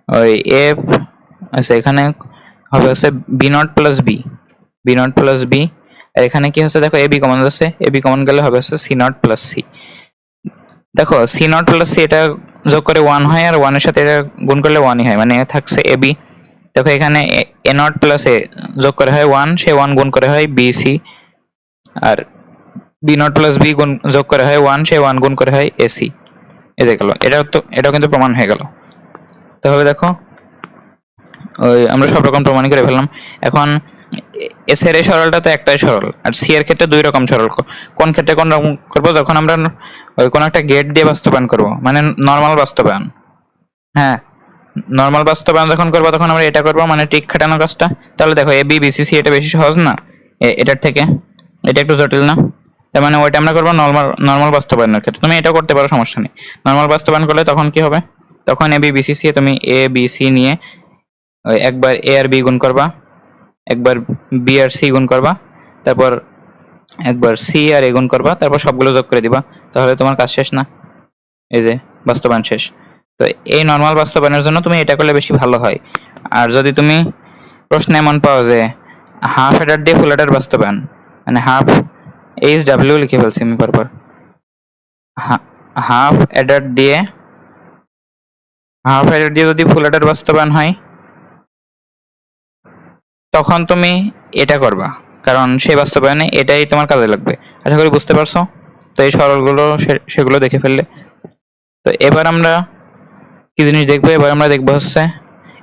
ওই এ, আচ্ছা এখানে হবে হচ্ছে B not plus B, B not plus B, আর এখানে কি হচ্ছে দেখো এ বি কমন আছে, এ বি কমন গেলে হবে হচ্ছে সি নট প্লাস সি। দেখো সি নট প্লাস সি এটা যোগ করে 1 হয়, আর 1 এর সাথে এটা গুণ করলে 1ই হয়, মানে থাকছে এ বি। দেখো এখানে এ নট প্লাস এ যোগ করে হয় 1, সে 1 গুণ করে হয় বি সি, আর বি নট প্লাস বি গুণ যোগ করে হয় 1, সে 1 গুণ করে হয় এসি। এই যে গেল, এটাও কিন্তু প্রমাণ হয়ে গেল। তাহলে দেখো ওই আমরা সব রকম প্রমাণ করে ফেললাম। এখন এস এর এই সরলটা তো একটাই সরল, আর সি এর ক্ষেত্রে দুই রকম সরল। কোন ক্ষেত্রে কোন রকম করবো, যখন আমরা ওই কোনো একটা গেট দিয়ে বাস্তবায়ন করব, মানে নর্মাল বাস্তবায়ন, হ্যাঁ নর্মাল বাস্তবায়ন যখন করবো তখন আমরা এটা করবো, মানে টিক খাটানো কাজটা। তাহলে দেখো এ বি বিসিসি এটা বেশি সহজ না এটার থেকে, এটা একটু জটিল না, তার মানে ওইটা আমরা করবো নর্মাল বাস্তবায়নের ক্ষেত্রে, তুমি এটা করতে পারো সমস্যা নেই। নর্মাল বাস্তবায়ন করলে তখন কি হবে, তখন এ বি বিসিসি তুমি এ বি সি নিয়ে ওই একবার এ আর বি গুণ করবা, একবার বি আর সি গুণ করবা, তারপর একবার সি আর এ গুণ করবা, তারপর সবগুলো যোগ করে দিবা, তাহলে তোমার কাজ শেষ না, এই যে বাস্তবায়ন শেষ। তো এই নর্মাল বাস্তবায়নের জন্য তুমি এটা করলে বেশি ভালো হয়। আর যদি তুমি প্রশ্নে এমন পাও যে হাফ অ্যাডার দিয়ে ফুল অ্যাডার বাস্তবায়ন, মানে হাফ এইচ ডাব্লিউ লিখে ফেলছি আমি পরপর, হাফ অ্যাডার দিয়ে যদি ফুল অ্যাডার বাস্তবায়ন হয় তখন তুমি এটা করবা, কারণ সেই বাস্তবায়নে এটাই তোমার কাজে লাগবে। আশা করি বুঝতে পারছো। তো এই সরলগুলো সেগুলো দেখে ফেললে। তো এবার আমরা কি জিনিস দেখবো, এবার আমরা দেখবো হচ্ছে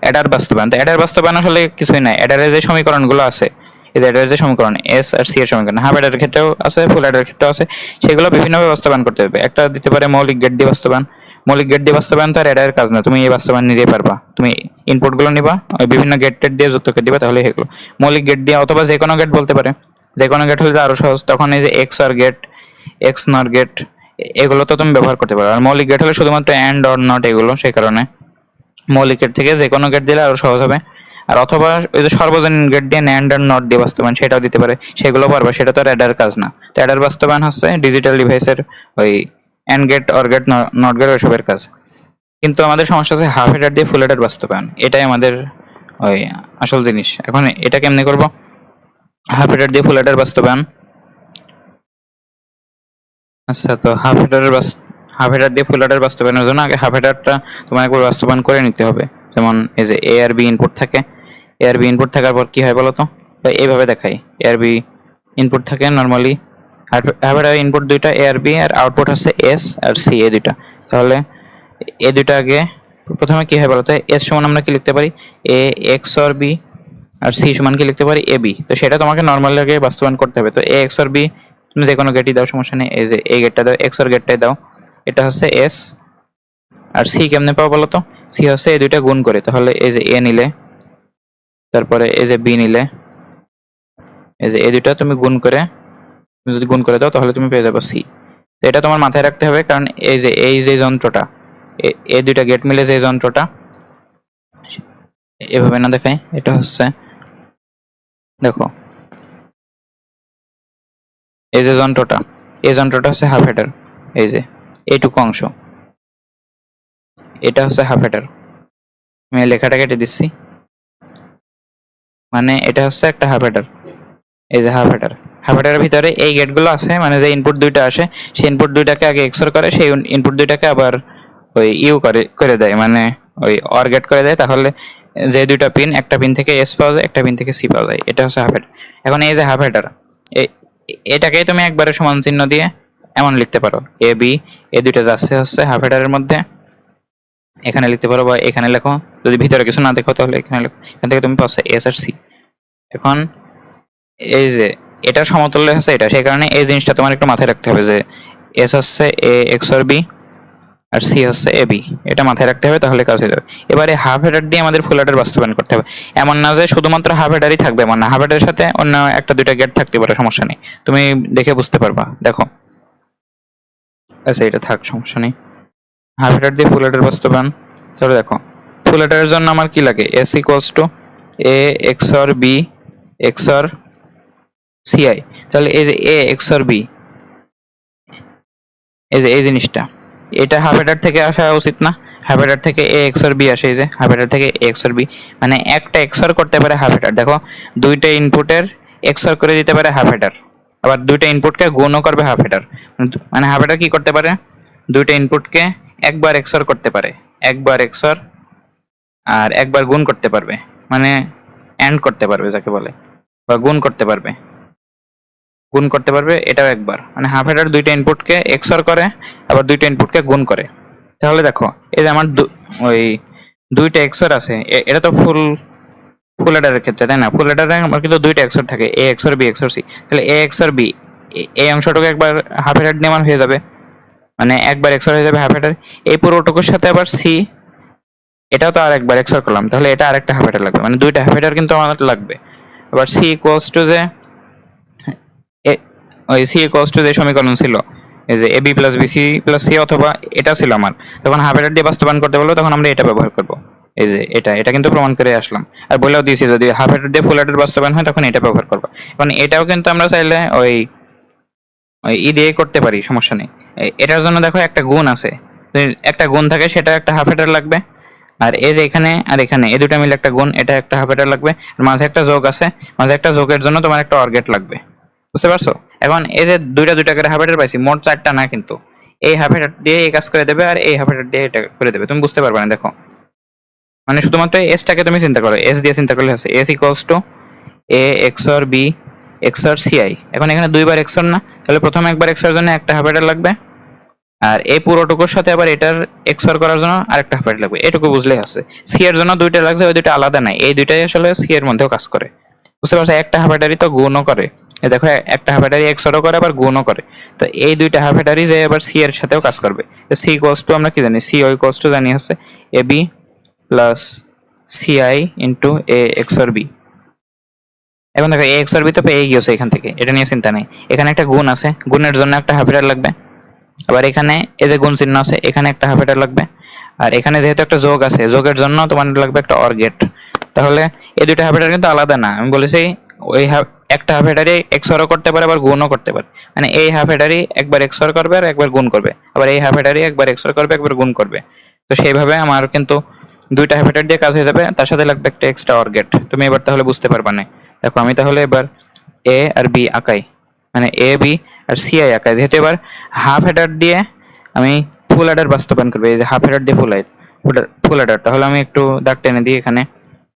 অ্যাডার বাস্তবায়ন। তো অ্যাডার বাস্তবায়ন আসলে কিছুই নাই, অ্যাডারের যে সমীকরণগুলো আছে, এই অ্যাডারের যে সমীকরণ এস আর সি এর সমীকরণ, হাফ অ্যাডারের ক্ষেত্রেও আছে ফুল অ্যাডারের ক্ষেত্রেও আছে, সেগুলো বিভিন্নভাবে বাস্তবায়ন করতে হবে। একটা দিতে পারে মৌলিক গেট দিয়ে বাস্তবায়ন, মৌলিক গেট দিয়ে বাস্তবায়ন তো আর অ্যাডারের কাজ না, তুমি এই বাস্তবায়ন নিজেই পারবা, তুমি ইনপুটগুলো নিবা ওই বিভিন্ন গেট টেট দিয়ে যুক্ত করে দিবা, তাহলে এগুলো মৌলিক গেট দিয়ে, অথবা যে কোনো গেট বলতে পারে, যে কোনো গেট হলে আরো সহজ, তখন এই যে এক্স আর গেট, এক্স নর গেট, এগুলো তো তুমি ব্যবহার করতে পারো। আর মৌলিক গেট হলে শুধুমাত্র অ্যান্ড অর নট এগুলো, সেই কারণে মৌলিকের থেকে যে কোনো গেট দিলে আরো সহজ হবে। আর অথবা ওই যে সর্বজনীন গেট দিয়ে ন্যান্ড আর নট দিয়ে বাস্তবায়ন, সেটাও দিতে পারে, সেগুলো পারবে, সেটা তো আর অ্যাডার কাজ না। তো অ্যাডার বাস্তবায়ন হচ্ছে ডিজিটাল ডিভাইসের ওই and gate or gate not gate ওইসবের কাজ। কিন্তু আমাদের সমস্যা আছে হাফ অ্যাডার দিয়ে ফুল অ্যাডার বাস্তবায়ন, এটাই আমাদের ওই আসল জিনিস। এখন এটা কেমনে করব, হাফ অ্যাডার দিয়ে ফুল অ্যাডার বাস্তবায়ন। আচ্ছা, তো হাফ অ্যাডার দিয়ে ফুল অ্যাডার বাস্তবায়নের জন্য আগে হাফ অ্যাডারটা তোমার একবার বাস্তবায়ন করে নিতে হবে। যেমন এই যে এ আর বি ইনপুট থাকে, এ আর বি ইনপুট থাকার পর কি হয় বলো তো, এইভাবে দেখাই। এ আর বি ইনপুট থাকে নর্মালি, হাফেডার ইনপুট দুইটা এ আর বি, আর আউটপুট হচ্ছে এস আর সি, এই দুইটা। তাহলে এ দুইটা আগে প্রথমে কি হয় বলতো, এস সমান আমরা কি লিখতে পারি, এ এক্স আর বি, আর সি সমান কি লিখতে পারি, এ বি। তো সেটা তোমাকে নর্মালি আগে বাস্তবায়ন করতে হবে। তো এ এক্স আর বি তুমি যে কোনো গেটই দাও, সমস্যা নেই। এই যে এই গেটটা দাও, এক্স আর গেটটাই দাও, এটা হচ্ছে এস। আর সি কেমনে পাবো বলো তো, সি হচ্ছে এই দুইটা গুণ করে। তাহলে এই যে এ নিলে, তারপরে এই যে বি নিলে, এই যে এই দুইটা তুমি গুণ করে, তুমি যদি গুণ করে দাও তাহলে তুমি পেয়ে যাবে সি। তো এটা তোমার মাথায় রাখতে হবে, কারণ এই যে যন্ত্রটা, এই দুইটা গেট মিলে যে যন্ত্রটা, এভাবে না দেখাই, এটা হচ্ছে দেখো এই যে যন্ত্রটা, এই যন্ত্রটা হচ্ছে হাফ হেডার। এই যে এইটুকু অংশ, এটা হচ্ছে হাফ হেডার। আমি লেখাটা কেটে দিচ্ছি, মানে এটা হচ্ছে একটা হাফ হেডার। এই যে হাফ হেডার, হাফ হেডারের ভিতরে এই গেটগুলো আছে, মানে যে ইনপুট দুইটা আসে, সেই ইনপুট দুইটাকে আগে এক্সর করে, সেই ইনপুট দুইটাকে আবার ওই ইউ করে দেয়, মানে ওই অর গেট করে দেয়। তাহলে যে দুইটা পিন, একটা পিন থেকে এস পাওয়া যায়, একটা পিন থেকে সি পাওয়া যায়। এটা হচ্ছে হাফ হেডার। এখন এই যে হাফ হেডার, এটাকেই তুমি একবারে সমান চিহ্ন দিয়ে এমন লিখতে পারো, এ বি, এই দুইটা যাচ্ছে হচ্ছে হাফ হেডারের মধ্যে, এখানে লিখতে পারো বা এখানে লেখো। যদি ভিতরে কিছু না দেখো তাহলে এখানে লেখো। এখান থেকে তুমি পাচ্ছ এস আর সি। এখন এই যে এটা সমতুল্য হচ্ছে এটা, সেই কারণে এই জিনিসটা তোমার একটু মাথায় রাখতে হবে যে এস হচ্ছে A x R B, R C হচ্ছে এ বি। এটা মাথায় রাখতে হবে, তাহলে কাজ হয়ে যাবে। এবারে হাফ হেডার দিয়ে আমাদের ফুল হেডার বাস্তবায়ন করতে হবে। এমন না যে শুধুমাত্র হাফ হেডারই থাকবে, এমন না, হাফ হেডারের সাথে অন্য একটা দুইটা গেট থাকতে পারে, সমস্যা নেই, তুমি দেখে বুঝতে পারবা। দেখো, আচ্ছা এটা থাক, সমস্যা নেই। হাফ হেডার দিয়ে ফুল হেডার বাস্তবায়ন, তাহলে দেখো ফুল হেডারের জন্য আমার কি লাগে, S equals to A x R B x or CI. তাহলে এই যে এ এক্স আর বি, এই যে এই জিনিসটা, এটা হাফ হেডার থেকে আসা উচিত না? হাফ হেডার থেকে এ এক্স আর বি আসে, এই যে হাফ হেডার থেকে এ এক্স আর বি, মানে একটা এক্সর করতে পারে হাফ হেডার। দেখো দুইটা ইনপুটের এক্সর করে দিতে পারে হাফ হেডার, আবার দুইটা ইনপুটকে গুণও করবে হাফ হেডার। মানে হাফ হেডার কি করতে পারে, দুইটা ইনপুটকে একবার এক্সর করতে পারে, একবার এক্সর আর একবার গুণ করতে পারবে, মানে এন্ড করতে পারবে যাকে বলে, বা গুণ করতে পারবে, গুণ করতে পারবে এটাও একবার। মানে হাফ হেডার দুইটা ইনপুটকে এক্সর করে, আবার দুইটা ইনপুটকে গুণ করে। তাহলে দেখো এই যে আমার ওই দুইটা এক্সর আছে, এটা তো ফুল ফুল হেডারের ক্ষেত্রে, তাই না? ফুল হেডারে আমার কিন্তু দুইটা এক্সর থাকে, এ এক্সর বি এক্সর সি। তাহলে এ এক্সর বি, এই অংশটুকু একবার হাফ হেডার দিয়ে আমার হয়ে যাবে, মানে একবার এক্সর হয়ে যাবে হাফ হেডার। এই পুরোটুকুর সাথে আবার সি, এটাও তো আর একবার এক্সর করলাম, তাহলে এটা আরেকটা হাফ হেডার লাগবে, মানে দুইটা হাফ হেডার কিন্তু আমার লাগবে। আবার সি ইকুয়ালস টু যে ওই সি ইকুয়ালস টু যে সমীকরণ ছিল, এই যে A B plus B C plus C, অথবা এটা ছিল আমার, তখন হাফ হেডার দিয়ে বাস্তবায়ন করতে বলবো, তখন আমরা এটা ব্যবহার করবো। এই যে এটা কিন্তু প্রমাণ করে আসলাম, আর বলেও দিয়েছি যদি হাফ হেডার দিয়ে ফুল হেডার বাস্তবায়ন হয় তখন এটা ব্যবহার করবো। এখন এটাও কিন্তু আমরা চাইলে ওই ওই ই দিয়ে করতে পারি, সমস্যা নেই। এটার জন্য দেখো একটা গুণ আছে, একটা গুণ থাকে, সেটা একটা হাফ হেডার লাগবে। আর এই যে এখানে আর এখানে এই দুটা মিলে একটা গুণ, এটা একটা হাফ হেডার লাগবে। মাঝে একটা যোগ আছে, মাঝে একটা যোগের জন্য তোমার একটা অর গেট লাগবে, বুঝতে পারছো? এখন এই যে দুইটা করে হাফ হেডার পাইছি, মোট চারটা না কিন্তু, এই হাফ হেডার দিয়ে এই কাজ করে দেবে, আর এই হাফ হেডার দিয়ে এটা করে দেবে, তুমি বুঝতে পারবে না। দেখো মানে শুধুমাত্র এসটাকে তুমি চিন্তা করো, এস দিয়ে চিন্তা করলে আছে S equals to A x R B x or CI. এখন এখানে দুইবার এক্স আর না, তাহলে প্রথমে একবার এক্স এর জন্য একটা হাফ হেডার লাগবে, আর এই পুরোটুকুর সাথে আবার এটার এক্সর করার জন্য আরেকটা হাফ হেডার লাগবে। এটুকু বুঝলেই আছে। সি এর জন্য দুইটা লাগছে, ওই দুইটা আলাদা নাই, এই দুইটাই আসলে সি এর মধ্যেও কাজ করে, বুঝতে পারছো? একটা হাফ হেডারই তো গুণও করে, এই দেখো একটা হাফ হেডারই এক্সরও করে আবার গুণও করে। তো এই দুইটা হাফ হেডারই যে আবার সি এর সাথেও কাজ করবে। সি ইকুয়ালস টু আমরা কি জানি, সি ও ইকুয়ালস টু জানি হচ্ছে A B plus CI into A x R B. এখন দেখো এ এক্স আর বি তো পেয়ে গিয়েছে এখান থেকে, এটা নিয়ে চিন্তা নেই। এখানে একটা গুণ আছে, গুণের জন্য একটা হাফ হেডার লাগবে। আবার এখানে এই যে গুণ চিহ্ন আছে, এখানে একটা হাফ হেডার লাগবে। আর এখানে যেহেতু একটা যোগ আছে, যোগের জন্য তোমার লাগবে একটা অর গেট। তাহলে এই দুইটা হাফ হেডার কিন্তু আলাদা না, আমি বলেছি ওই একটা হাফ হেডারই এক্সরও করতে পারে আবার গুণও করতে পারে, মানে এই হাফ হেডারই একবার এক্সর করবে আর একবার গুণ করবে, আবার এই হাফ হেডারই একবার এক্সর করবে একবার গুণ করবে। তো সেইভাবে আমার কিন্তু দুইটা হাফ হেডার দিয়ে কাজ হয়ে যাবে, তার সাথে লাগবে একটা এক্সট্রা অর গেট। তুমি এবার তাহলে বুঝতে পারবা না। দেখো আমি তাহলে এবার এ আর বি আঁকাই, মানে এ বি আর সিআই আঁকাই। যেহেতু এবার হাফ হেডার দিয়ে আমি ফুল হেডার বাস্তবায়ন করবো, এই যে হাফ হেডার দিয়ে ফুল হেড, ফুল হেডার। তাহলে আমি একটু দাগ টেনে দিই এখানে,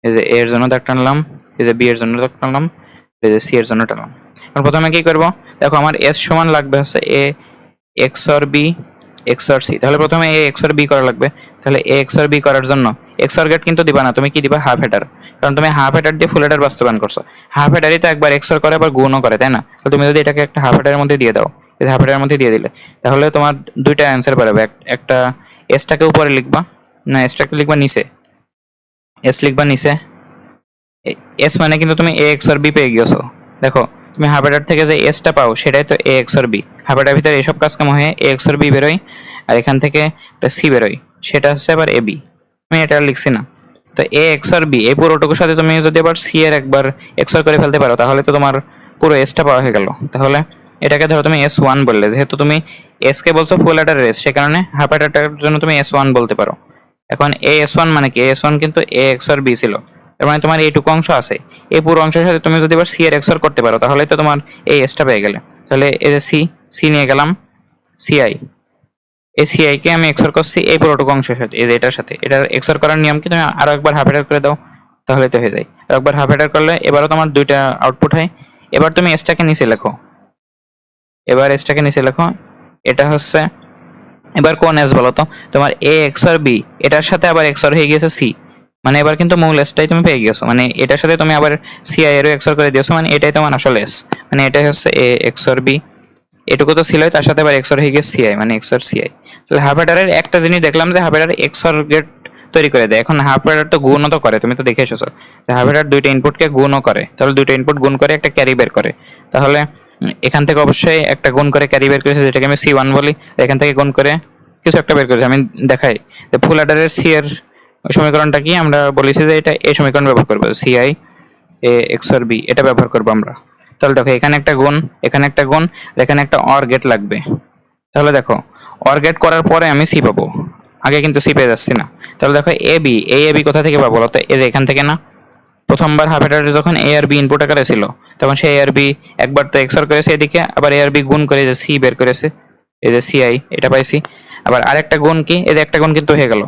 এই যে এ এর জন্য দাগ টানলাম, এই যে বি এর জন্য দাগ টানলাম, এই যে সি এর জন্য টানলাম। এখন প্রথমে কি করব, দেখো আমার এস সমান লাগবে হচ্ছে A XOR B XOR C. তাহলে প্রথমে এ এক্সর বি করা লাগবে। তাহলে এ এক্সর বি করার জন্য এক্সর গেট কিন্তু দিবা না, তুমি কি দিবা, হাফ হেডার। কারণ তুমি হাফ হেডার দিয়ে ফুল হেডার বাস্তবায়ন করছো। হাফ হেডারই তো একবার এক্সর করে আবার গুণও করে, তাই না? তো তুমি যদি এটাকে একটা হাফ হেডারের মধ্যে দিয়ে দাও, এই হাফ হেডারের মধ্যে দিয়ে দিলে, তাহলে তোমার দুইটা অ্যান্সার পাবে। একটা এসটাকে উপরে লিখবা, না এসটাকে লিখবা নিচে, এস লিখবা নিচে। এস মানে কিন্তু তুমি এ এক্সর বি পেয়ে গেছো। দেখো তুমি হাফ হেডার থেকে যে এসটা পাও সেটাই তো এ এক্সর বি। হাফ হেডার ভিতরে এসব কাজ কাম হয়ে এ এক্সর বি বেরোয়, আর এখান থেকে একটা সি বেরোয়, সেটা হচ্ছে আবার এ বি। আমি এটা আর লিখছি না। তো এ এক্সর বি এই পুরোটুকুর সাথে তুমি যদি আবার সি এর একবার এক্সর করে ফেলতে পারো, তাহলে তো তোমার পুরো এসটা পাওয়া হয়ে গেল। তাহলে এটাকে ধরো তুমি এস ওয়ান বললে, যেহেতু তুমি এস কে বলছো ফুল হেডারের এস, সে কারণে হাফ হেডারটার জন্য তুমি এস ওয়ান বলতে পারো। এখন এ এস ওয়ান মানে কি, এস ওয়ান কিন্তু এ এক্সর বি ছিল। তার মানে তোমার এইটুকু অংশ আছে, এই পুরো অংশের সাথে তুমি যদি এবার সি এর এক্সর করতে পারো, তাহলে তো তোমার এই এসটা পেয়ে গেলে। তাহলে এই যে সি, সি নিয়ে গেলাম, সিআই, এই সিআই কে আমি এক্সর করছি এই পুরোটুকু অংশের সাথে, এই যে এটার সাথে। এটার এক্সর করার নিয়ম কি, তুমি আরো একবার হাফ হেডার করে দাও, তাহলে তো হয়ে যায়। আর একবার হাফ হেডার করলে এবারও তোমার দুইটা আউটপুট হয়। এবার তুমি এসটাকে নিচে লেখো, এবার এসটাকে নিচে লেখো। এটা হচ্ছে এবার কোন এস বলো তো, তোমার এ এক্সর বি, এটার সাথে আবার এক্সর হয়ে গিয়েছে সি, মানে এবার কিন্তু মূল এসটাই তুমি পেয়ে গেছো। মানে এটার সাথে তুমি আবার সিআই এরও এক্সর করে দিয়েছো, মানে এটাই তোমার আসলে এস। মানে এটাই হচ্ছে এ এক্সর বি, এটুকু তো ছিল, তার সাথে আবার এক্সর হয়ে গিয়ে সিআই, মানে এক্সর সিআই। তাহলে হাফ হেডারের একটা জিনিস দেখলাম যে হাফ হেডার এক্সর গেট তৈরি করে দেয়। এখন হাফ হেডার তো গুণও তো করে, তুমি তো দেখে এসেছো যে হাফ হেডার দুইটা ইনপুটকে গুণও করে। তাহলে দুইটা ইনপুট গুণ করে একটা ক্যারি বের করে। তাহলে এখান থেকে অবশ্যই একটা গুণ করে ক্যারি বের করেছে, যেটাকে আমি সি ওয়ান বলি। এখান থেকে গুণ করে কিছু একটা বের করেছে, আমি দেখাই। ফুল হেডারের সি এর সমীকরণটা কি, আমরা বলেছি যে এটা এই সমীকরণ ব্যবহার করবো, সিআই এ এক্সর বি, এটা ব্যবহার করবো আমরা। তাহলে দেখো এখানে একটা গুণ, এখানে একটা গুণ, এখানে একটা অর গেট লাগবে। তাহলে দেখো অর গেট করার পরে আমি সি পাবো, আগে কিন্তু সি পেয়ে যাচ্ছি না। তাহলে দেখো এ বি, এই এ বি কোথা থেকে পাবো বলতো, এই যে এখান থেকে না। প্রথমবার হাফ হেডারে যখন এ আর বি ইনপুট আকারে ছিল, তখন সে এ আর বি একবার তো এক্সর করেছে এদিকে, আবার এ আর বি গুণ করে যে সি বের করেছে, এই যে সিআই, এটা পাইছি। আবার আরেকটা গুণ কি, এই যে একটা গুণ কিন্তু হয়ে গেল।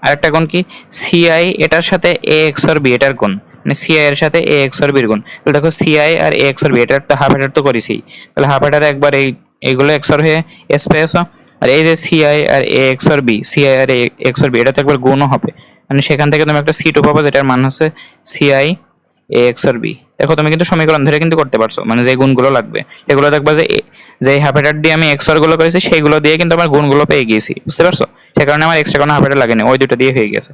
আরেকটা গুণ কি, সিআই এটার সাথে এ এক্সর বি এটার গুণ, মানে সিআই এর সাথে এ এক্সর বির গুণ। তাহলে দেখো সিআই আর এ এক্সর বি, এটার তো হাফ হেডার তো করেছি। তাহলে হাফ হেডারে একবার এইগুলো এক্সর হয়ে এস পেয়েছো। আর এই যে সিআই আর এ এক্সর বি, সিআই আর এ এক্সর বি, এটা তো একবার গুণও হবে। মানে সেখান থেকে তুমি একটা সি টু পাবো, যেটার মান হচ্ছে সিআই এ এক্সর বি। দেখো তুমি কিন্তু সমীকরণ ধরে কিন্তু করতে পারছো, মানে যে গুণগুলো লাগবে এগুলো দেখবা যে যে হাফ হেডার দিয়ে আমি এক্সর গুলো করেছি সেইগুলো দিয়ে কিন্তু আমার গুণগুলো পেয়ে গিয়েছি, বুঝতে পারছো? সে কারণে আমার এক্সট্রা কোনো হাফ হেডার লাগেনি, ওই দুটো দিয়ে হয়ে গেছে।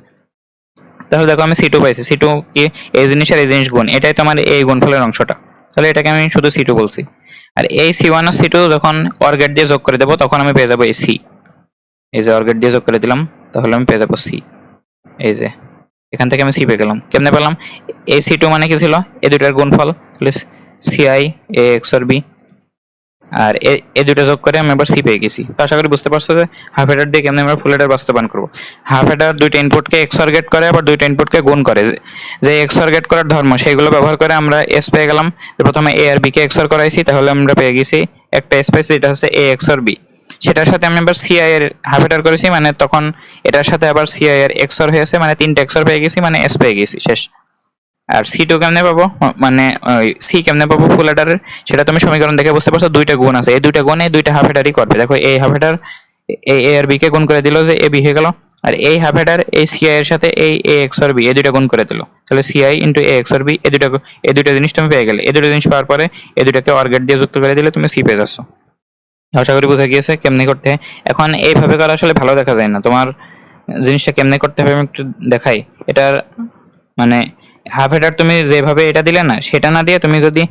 তাহলে দেখো আমি সি টু পাইছি, সি টু কি, এই জিনিস আর এই জিনিস গুণ, এটাই তো আমার এই গুণফলের অংশটা। তাহলে এটাকে আমি শুধু সি টু বলছি। আর এই সি ওয়ান আর সি টু যখন অর গেট দিয়ে যোগ করে দেবো, তখন আমি পেয়ে যাবো এই সি। এই যে অর গেট দিয়ে যোগ করে দিলাম, তাহলে আমি পেয়ে যাবো সি। এই যে এখান থেকে আমি সি পেয়ে গেলাম। কেমনে পেলাম, এই সি টু মানে কি ছিল, এই দুটার গুণফল, তাহলে সিআই এ এক্সর বি, আর এই দুটো যোগ করে আমি এবার সি পেয়ে গেছি। তো আশা করি বুঝতে পারছো যে হাফ হেডার দিয়ে কেমন আমরা ফুল হেডার বাস্তবায়ন করবো। হাফ হেডার দুইটা ইনপুটকে এক্সর গেট করে, আবার দুইটা ইনপুটকে গুণ করে। যে এক্সর গেট করার ধর্ম সেইগুলো ব্যবহার করে আমরা এস পেয়ে গেলাম। প্রথমে এ আর বি কে এক্সর করাইছি, তাহলে আমরা পেয়ে গেছি একটা স্পেস, এটা হচ্ছে এ এক্সর বি। সেটার সাথে আমি আবার সিআই এর হাফ হেডার করেছি, মানে তখন এটার সাথে আবার সিআই এর এক্সর হয়েছে, মানে তিনটা এক্সর পেয়ে গেছি, মানে এস পেয়ে গেছি, শেষ। আর সি টু কেমনে পাবো, মানে সি কেমনে পাবো ফুল হেডারের, সেটা তুমি সমীকরণ দেখে বুঝতে পারছো। দুইটা গুণ আছে, এই দুইটা গুণে দুইটা হাফ হেডারই করবে। দেখো এই হাফ হেডার এ আর বি কে গুণ করে দিল, যে এ বি হয়ে গেল। আর এই হাফ হেডার এই সিআই এর সাথে এই এ এক্স আর বি, এই দুইটা গুণ করে দিল। তাহলে সিআই ইন্টু এ এক্স আর বি, এই দুইটা জিনিস তুমি পেয়ে গেলে। এই দুটো জিনিস পাওয়ার পরে এই দুটাকে অর গেট দিয়ে যুক্ত করে দিলে তুমি সি পেয়ে যাচ্ছ। আশা করি বুঝা গিয়েছে কেমনে করতে হয়। এখন এইভাবে করা আসলে ভালো দেখা যায় না, তোমার জিনিসটা কেমনে করতে হবে আমি একটু দেখাই। এটার মানে হাফ হেডার তুমি যেভাবে এটা দিলে না, সেটা না দিয়ে তুমি যদি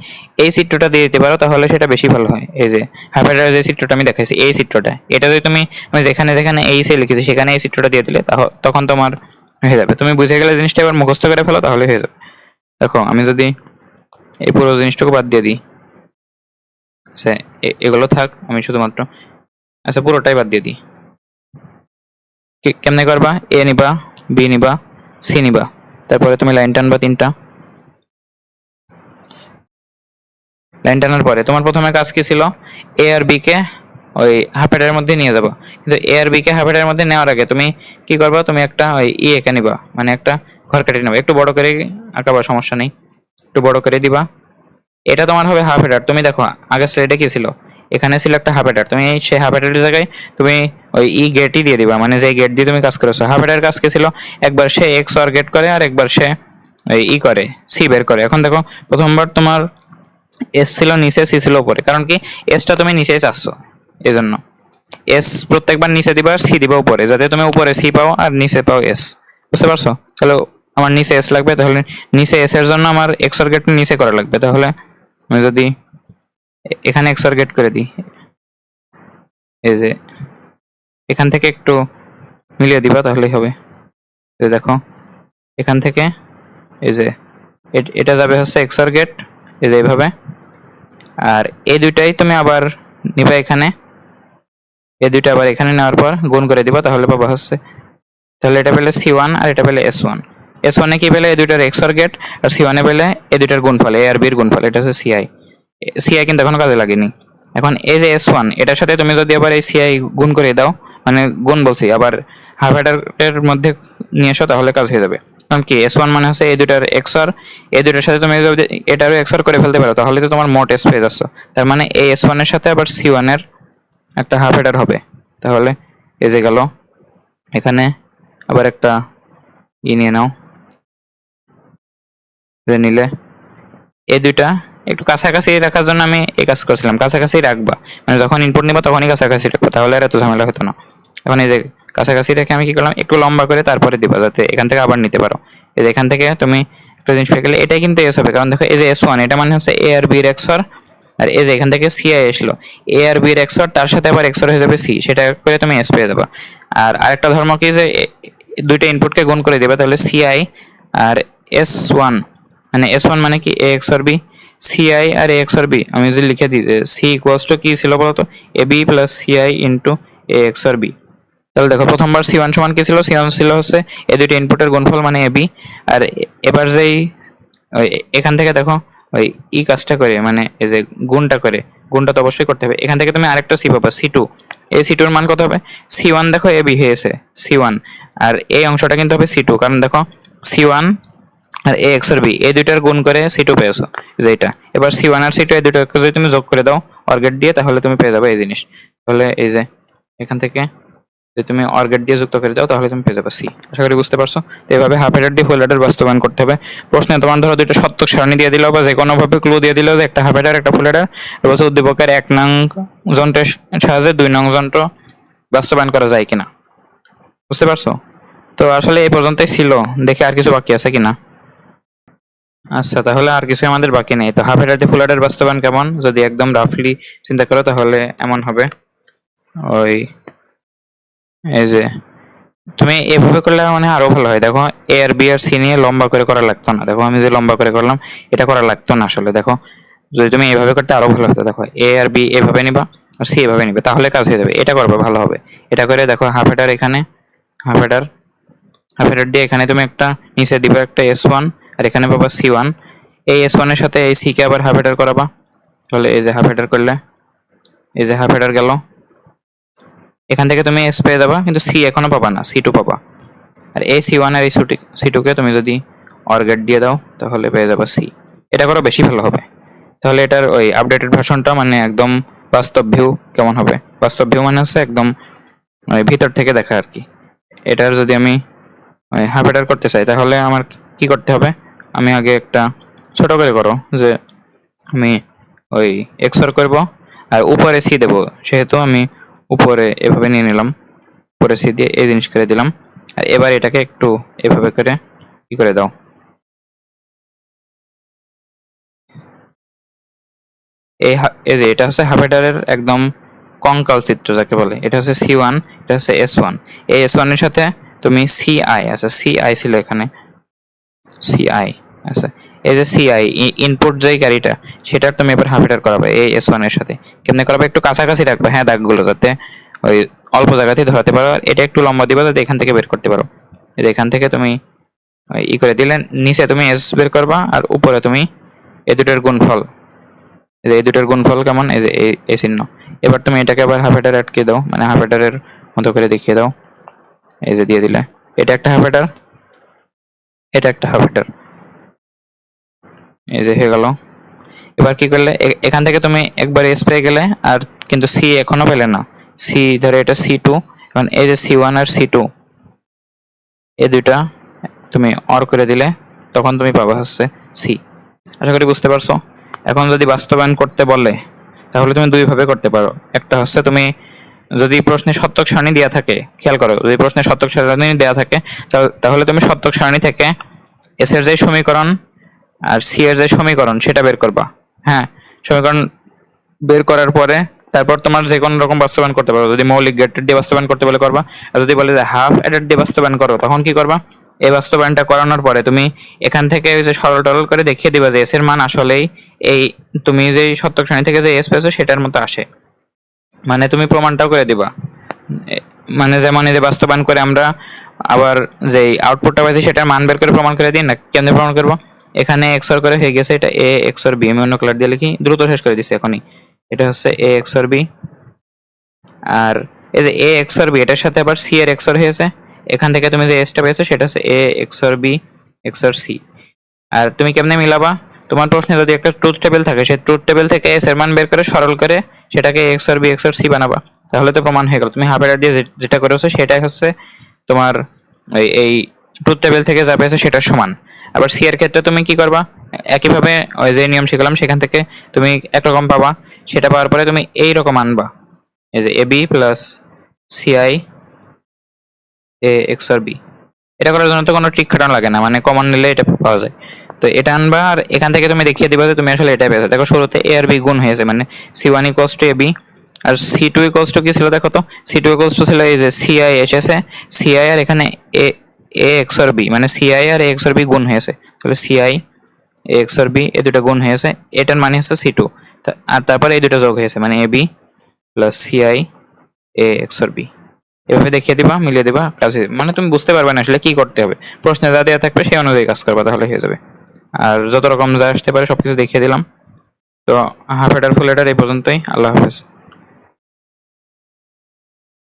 এই চিত্রটা দিয়ে দিতে পারো, তাহলে সেটা বেশি ভালো হয়। এই যে হাফ হেডার যে চিত্রটা আমি দেখাইছি, এই চিত্রটা, এটা যদি তুমি আমি যেখানে যেখানে এই সে লিখেছি সেখানে এই চিত্রটা দিয়ে দিলে, তখন তোমার হয়ে যাবে। তুমি বুঝে গেলে জিনিসটা এবার মুখস্থ করে ফেলো, তাহলে হয়ে যাবে। দেখো আমি যদি এই পুরো জিনিসটাকে বাদ দিয়ে দিই, আচ্ছা এগুলো থাক, আমি শুধুমাত্র আচ্ছা পুরোটাই বাদ দিয়ে দিই। কেমনে করবা, এ নিবা, বি নিবা, সি নিবা, তারপরে তুমি লাইন টানবা তিনটা। লাইন টানার পরে তোমার প্রথমে কাজ কি ছিল, এ আর বি কে ওই হাফ হেডারের মধ্যে নিয়ে যাবো। কিন্তু এ আর বি কে হাফ হেডারের মধ্যে নেওয়ার আগে তুমি কি করবা, তুমি একটা ওই এঁকে নিবা, মানে একটা ঘর কেটে নেবা, একটু বড় করে আঁকাবা, সমস্যা নেই, একটু বড় করে দিবা। এটা তোমার হবে হাফ হেডার। তুমি দেখো আগের স্লাইডে কি ছিল, এখানে ছিল একটা হাফ হেডার, তুমি সেই হাফ হেডারের জায়গায় তুমি ওই গেটই দিয়ে দিবা, মানে যে গেট দিয়ে তুমি কাজ করেছো। হাফ হেডার কাজ কি ছিল, একবার সে এক্স অর গেট করে আর একবার সে ওই করে সি বের করে। এখন দেখো প্রথমবার তোমার এস ছিল নিচে, সি ছিল উপরে, কারণ কি এসটা তুমি নিচেই চাচ্ছ, এই জন্য এস প্রত্যেকবার নিচে দিবা, সি দিবা উপরে, যাতে তুমি উপরে সি পাও আর নিচে পাও এস। বুঝতে পারছো? তাহলে আমার নিচে এস লাগবে, তাহলে নিচে এস এর জন্য আমার এক্স অর গেট নিচে করা লাগবে। তাহলে আমি যদি এখানে এক্স অর গেট করে দিই, এই যে এখান থেকে একটু মিলিয়ে দিবা, তাহলেই হবে। দেখো এখান থেকে এই যে এটা যাবে হচ্ছে এক্স অর গেট, এই যে এইভাবে, আর এই দুইটাই তুমি আবার নিবা এখানে, এই দুইটা আবার এখানে নেওয়ার পর গুণ করে দিবা, তাহলে পাবা হচ্ছে, তাহলে এটা পেলে সি1 আর এটা পেলে এস1। এস1 এ কি পেলে, এই দুইটার এক্স অর গেট, আর সি1 এ পেলে এই দুইটার গুণফল, এ আর বির গুণফল, এটা হচ্ছে সিআই। সিআই কিন্তু এখনো কাজে লাগেনি। এখন এই যে এস1, এটার সাথে তুমি যদি আবার এই সিআই গুণ করে দাও, মানে গুণ বলছি আবার হাফ হেডারের মধ্যে নিয়ে এসো, তাহলে কাজ হয়ে যাবে। কারণ কি এস1 মানে হচ্ছে এই দুইটার এক্সর, এই দুইটার সাথে তুমি যদি এটারও এক্সর করে ফেলতে পারো, তাহলে তো তোমার মোট এস পেয়ে যাচ্ছ। তার মানে এই এস1 এর সাথে আবার সি1 এর একটা হাফ হেডার হবে। তাহলে এই যে গেল, এখানে আবার একটা নিয়ে নাও, নিলে এই দুইটা একটু কাছাকাছি রাখার জন্য আমি এই কাজ করছিলাম, কাছাকাছি রাখবা, মানে যখন ইনপুট নিবা তখনই কাছাকাছি রাখবা, তাহলে আর এত ঝামেলা হতো না। এখন এই যে কাছাকাছি রেখে আমি কি করলাম, একটু লম্বা করে তারপরে দিবা, যাতে এখান থেকে আবার নিতে পারো। এই যে এখান থেকে তুমি একটা জিনিস পেয়ে গেলে, এটাই কিন্তু এস হবে, কারণ দেখো এই যে এস1, এটা মানে হচ্ছে এ আর বির এক্সর, আর এই যে এখান থেকে সিআই আসলো, এ আর বির এক্সর, তার সাথে আবার এক্সর হয়ে যাবে সি, সেটা করে তুমি এস পেয়ে যাবা। আর আরেকটা ধর্ম কি, যে দুইটা ইনপুটকে গুণ করে দিবে, তাহলে সিআই আর এস1, মানে এস1 মানে কি এ এক্স আর বি, সিআই আর এ এক্স আর বি। আমি যদি লিখে দিই যে সি ইকুয়ালস টু কি ছিল বলতো, এ বি প্লাস সিআই ইন্টু এ এক্স আর বি। তাহলে দেখো প্রথমবার সি1 সমান কি ছিল, সি1 ছিল হচ্ছে এই দুইটা ইনপুটের গুণফল মানে এ বি। আর এবার যেই এখান থেকে দেখো ওই কাজটা করে, মানে এই যে গুণটা করে, গুণটা তো অবশ্যই করতে হবে। এখান থেকে তুমি আরেকটা সি পাবা, সি2। এই সি2 এর মান কত হবে, সি1 দেখো এ বি হয়েছে সি1, আর এই অংশটা কিন্তু হবে সি2, কারণ দেখো সি1 আর এ এক্স আর বি এই দুইটার গুণ করে সি2 পেয়েছো, যেটা এবার সি1 আর সি2 এই দুইটাকে যদি তুমি যোগ করে দাও অর গেট দিয়ে, তাহলে তুমি পেয়ে যাবে এই জিনিস। তাহলে এই যে এখান থেকে যদি তুমি অর গেট দিয়ে যুক্ত করে দাও, তাহলে তুমি পেয়ে যাবে সি। আশা করি বুঝতে পারছো। তো এইভাবে হাফ হেডার দিয়ে ফুল হেডার বাস্তবায়ন করতে হবে। প্রশ্নে তোমার ধরো দুইটা সত্যক সারণী দিয়ে দিলো, বা যে কোনো ভাবে ক্লু দিয়ে দিলো যে একটা হাফ হেডার একটা ফুল হেডার, এবার উদ্দীপকের 1 নং যন্ত্রের সাহায্যে 2 নং যন্ত্র বাস্তবায়ন করা যায় কিনা। বুঝতে পারছো? তো আসলে এই পর্যন্তই ছিল, দেখে আর কিছু বাকি আছে কিনা। আচ্ছা, তাহলে আর কিছু আমাদের বাকি নেই। তো হাফ হেডার দিয়ে ফুল হেডার বাস্তবায়ন কেমন, যদি একদম রাফলি চিন্তা করো, তাহলে এমন হবে। ওই এই যে তুমি এভাবে করলে মানে আরো ভালো হয়। দেখো এ আর বি আর সি নিয়ে লম্বা করে করা লাগতো না। দেখো আমি যে লম্বা করে করলাম, এটা করা লাগতো না আসলে। দেখো যদি তুমি এভাবে করতে আরো ভালো হতো। দেখো এ আর বি এভাবে নিবা আর সি এভাবে নিবে, তাহলে কাজ হয়ে যাবে। এটা করবে ভালো হবে। এটা করে দেখো হাফ হেডার এখানে, হাফ হেডার, হাফ হেডার দিয়ে এখানে তুমি একটা নিচে দিবে একটা এস1, আর এখানে পাবা সি1। এই এস1 এর সাথে এই সি কে আবার হাফ হেডার করাবা। তাহলে এই যে হাফ হেডার করলে, এই যে হাফ হেডার গেল, এখান থেকে তুমি এস পেয়ে যাবা, কিন্তু সি এখনো পাবা না, সি2 পাবা। আর এই সি1 আর এই সি2কে তুমি যদি অর গেট দিয়ে দাও, তাহলে পেয়ে যাবা সি। এটা করো বেশি ভালো হবে। তাহলে এটার ওই আপডেটেড ভার্সনটা মানে একদম বাস্তব ভিউ কেমন হবে। বাস্তব ভিউ মানে হচ্ছে একদম ওই ভিতর থেকে দেখা আর কি। এটার যদি আমি হাফ হেডার করতে চাই, তাহলে আমার কি করতে হবে, আমি আগে একটা ছোট করে করো, যে আমি ওই এক্সর করব আর উপরে সি দেবো, সেহেতু আমি উপরে এভাবে নিয়ে নিলাম, উপরে সি দিয়ে এই জিনিস করে দিলাম। আর এবার এটাকে একটু এভাবে করে কি করে দাও, এই যে এটা হচ্ছে হাফ হেডারের একদম কঙ্কাল চিত্র যাকে বলে। এটা হচ্ছে সি1, এটা হচ্ছে এস1। এই এস1 এর সাথে তুমি সিআই, আচ্ছা সিআই ছিল এখানে, সিআই, আচ্ছা এই যে সিআই ইনপুট যেই গাড়িটা, সেটার তুমি এবার হাফ হেডার করাবে এই এস1 এর সাথে। কেমনে করাবে, একটু কাছাকাছি রাখবে, হ্যাঁ দাগগুলো, যাতে ওই অল্প জায়গাতেই ধরাতে পারো। আর এটা একটু লম্বা দিবা, যাতে এখান থেকে বের করতে পারো। এই যে এখান থেকে তুমি করে দিলে, নিচে তুমি এস বের করবা, আর উপরে তুমি এই দুটোর গুণফল, এই যে এই দুটোর গুণফল কেমন, এই যে এই চিহ্ন, এবার তুমি এটাকে আবার হাফ হেডার আটকে দাও, মানে হাফ হেডারের মতো করে দেখিয়ে দাও। এই যে দিয়ে দিলে, এটা একটা হাফ হেডার, এটা একটা হাফ হেডার, এই যে হয়ে গেল। এবার কি করলে, এখান থেকে তুমি একবার এস পেয়ে গেলে, আর কিন্তু সি এখনো পেলে না। সি ধরে এটা C2, এখন এই যে C1 আর C2 এই দুইটা তুমি অর করে দিলে তখন তুমি পাবা হচ্ছে সি। আশা করি বুঝতে পারছো। এখন যদি বাস্তবায়ন করতে বলে তাহলে তুমি দুইভাবে করতে পারো। একটা হচ্ছে তুমি যদি প্রশ্নে সত্যক সারণী দেওয়া থাকে, খেয়াল করো, যদি প্রশ্নে সত্যক সারণী দেওয়া থাকে তাহলে তুমি সত্যক সারণী থেকে এস এর যে সমীকরণ আর সি এর যে সমীকরণ সেটা বের করবা। হ্যাঁ, সমীকরণ বের করার পরে তারপর তোমার যে কোনো রকম বাস্তবায়ন করতে পারো। যদি মৌলিক গেটের দিয়ে বাস্তবায়ন করতে বলে করবা, আর যদি বলে যে হাফ এডের দিয়ে বাস্তবায়ন করো তখন কি করবা, এই বাস্তবায়নটা করানোর পরে তুমি এখান থেকে ওই যে সরল টরল করে দেখিয়ে দিবা যে এস এর মান আসলেই এই তুমি যে সত্যক সারণী থেকে যে এস পেয়েছো সেটার মতো আসে, মানে তুমি প্রমাণটাও করে দিবা। মানে যেমন এই যে বাস্তবায়ন করে আমরা আবার যে আউটপুটটা পাইছি সেটার মান বের করে প্রমাণ করে দিই না, কেমনে প্রমাণ করবো। এখানে এক্সর করে হয়ে গেছে, এটা এ এক্সর বি, আমি অন্য কালার দিয়ে লিখি, দ্রুত শেষ করে দিচ্ছি এখনই। এটা হচ্ছে এ এক্সর বি, আর এই যে এ এক্সর বি এটার সাথে আবার সি এর এক্সর হয়েছে, এখান থেকে তুমি যে এসটা পেয়েছো সেটা হচ্ছে A XOR B XOR C. আর তুমি কেমনে মিলাবা, তোমার প্রশ্নে যদি একটা ট্রুথ টেবিল থাকে সেই ট্রুথ টেবিল থেকে এস এর মান বের করে সরল করে সেটাকে এক্সর বি এক্সর সি বানাবা, তাহলে তো প্রমাণ হয়ে গেল। তুমি হাফ এডার দিয়ে যেটা করেছো সেটাই হচ্ছে তোমার এই ট্রুথ টেবিল থেকে যা পেয়েছো সেটার সমান। আবার সি এর ক্ষেত্রে তুমি কি করবা, একইভাবে ওই যে নিয়ম শিখলাম সেখান থেকে তুমি একরকম পাবা, সেটা পাওয়ার পরে তুমি এই রকম আনবা, এই যে A B plus CI A XOR B. এটা করার জন্য তো কোনো ট্রিক খাটানো লাগে না, মানে কমন নিলে এটা পাওয়া যায়। তো এটা আনবা আর এখান থেকে তুমি দেখিয়ে দিবা যে তুমি আসলে এটা পেয়েছো। দেখো শুরুতে এ আর বি গুণ হয়েছে, মানে C1 equals to A B, আর C2 ইকুয়ালস টু কি ছিল দেখো তো, C2 ইকুয়ালস টু ছিল এই যে সিআই এসেছে, সিআই আর এখানে এ এ এক্সর বি, মানে সিআই আর এ এক্সর বি গুণ হয়েছে, তাহলে সিআই এ এক্সর বি এই দুটো গুণ হয়েছে, এটার মানে হচ্ছে C2, আর তারপরে এই দুটো যোগ হয়েছে মানে A B plus CI A XOR B. এভাবে দেখিয়ে দিবা, মিলিয়ে দিবা, কাজে মানে তুমি বুঝতে পারবে না আসলে কি করতে হবে। প্রশ্নে যা দেওয়া থাকবে সেই অনুযায়ী কাজ করবা, তাহলে হয়ে যাবে। আর যত রকম যা আসতে পারে সবকিছু দেখিয়ে দিলাম। তো হাফ এডার ফুল এডার এই পর্যন্তই। আল্লাহ হাফেজ।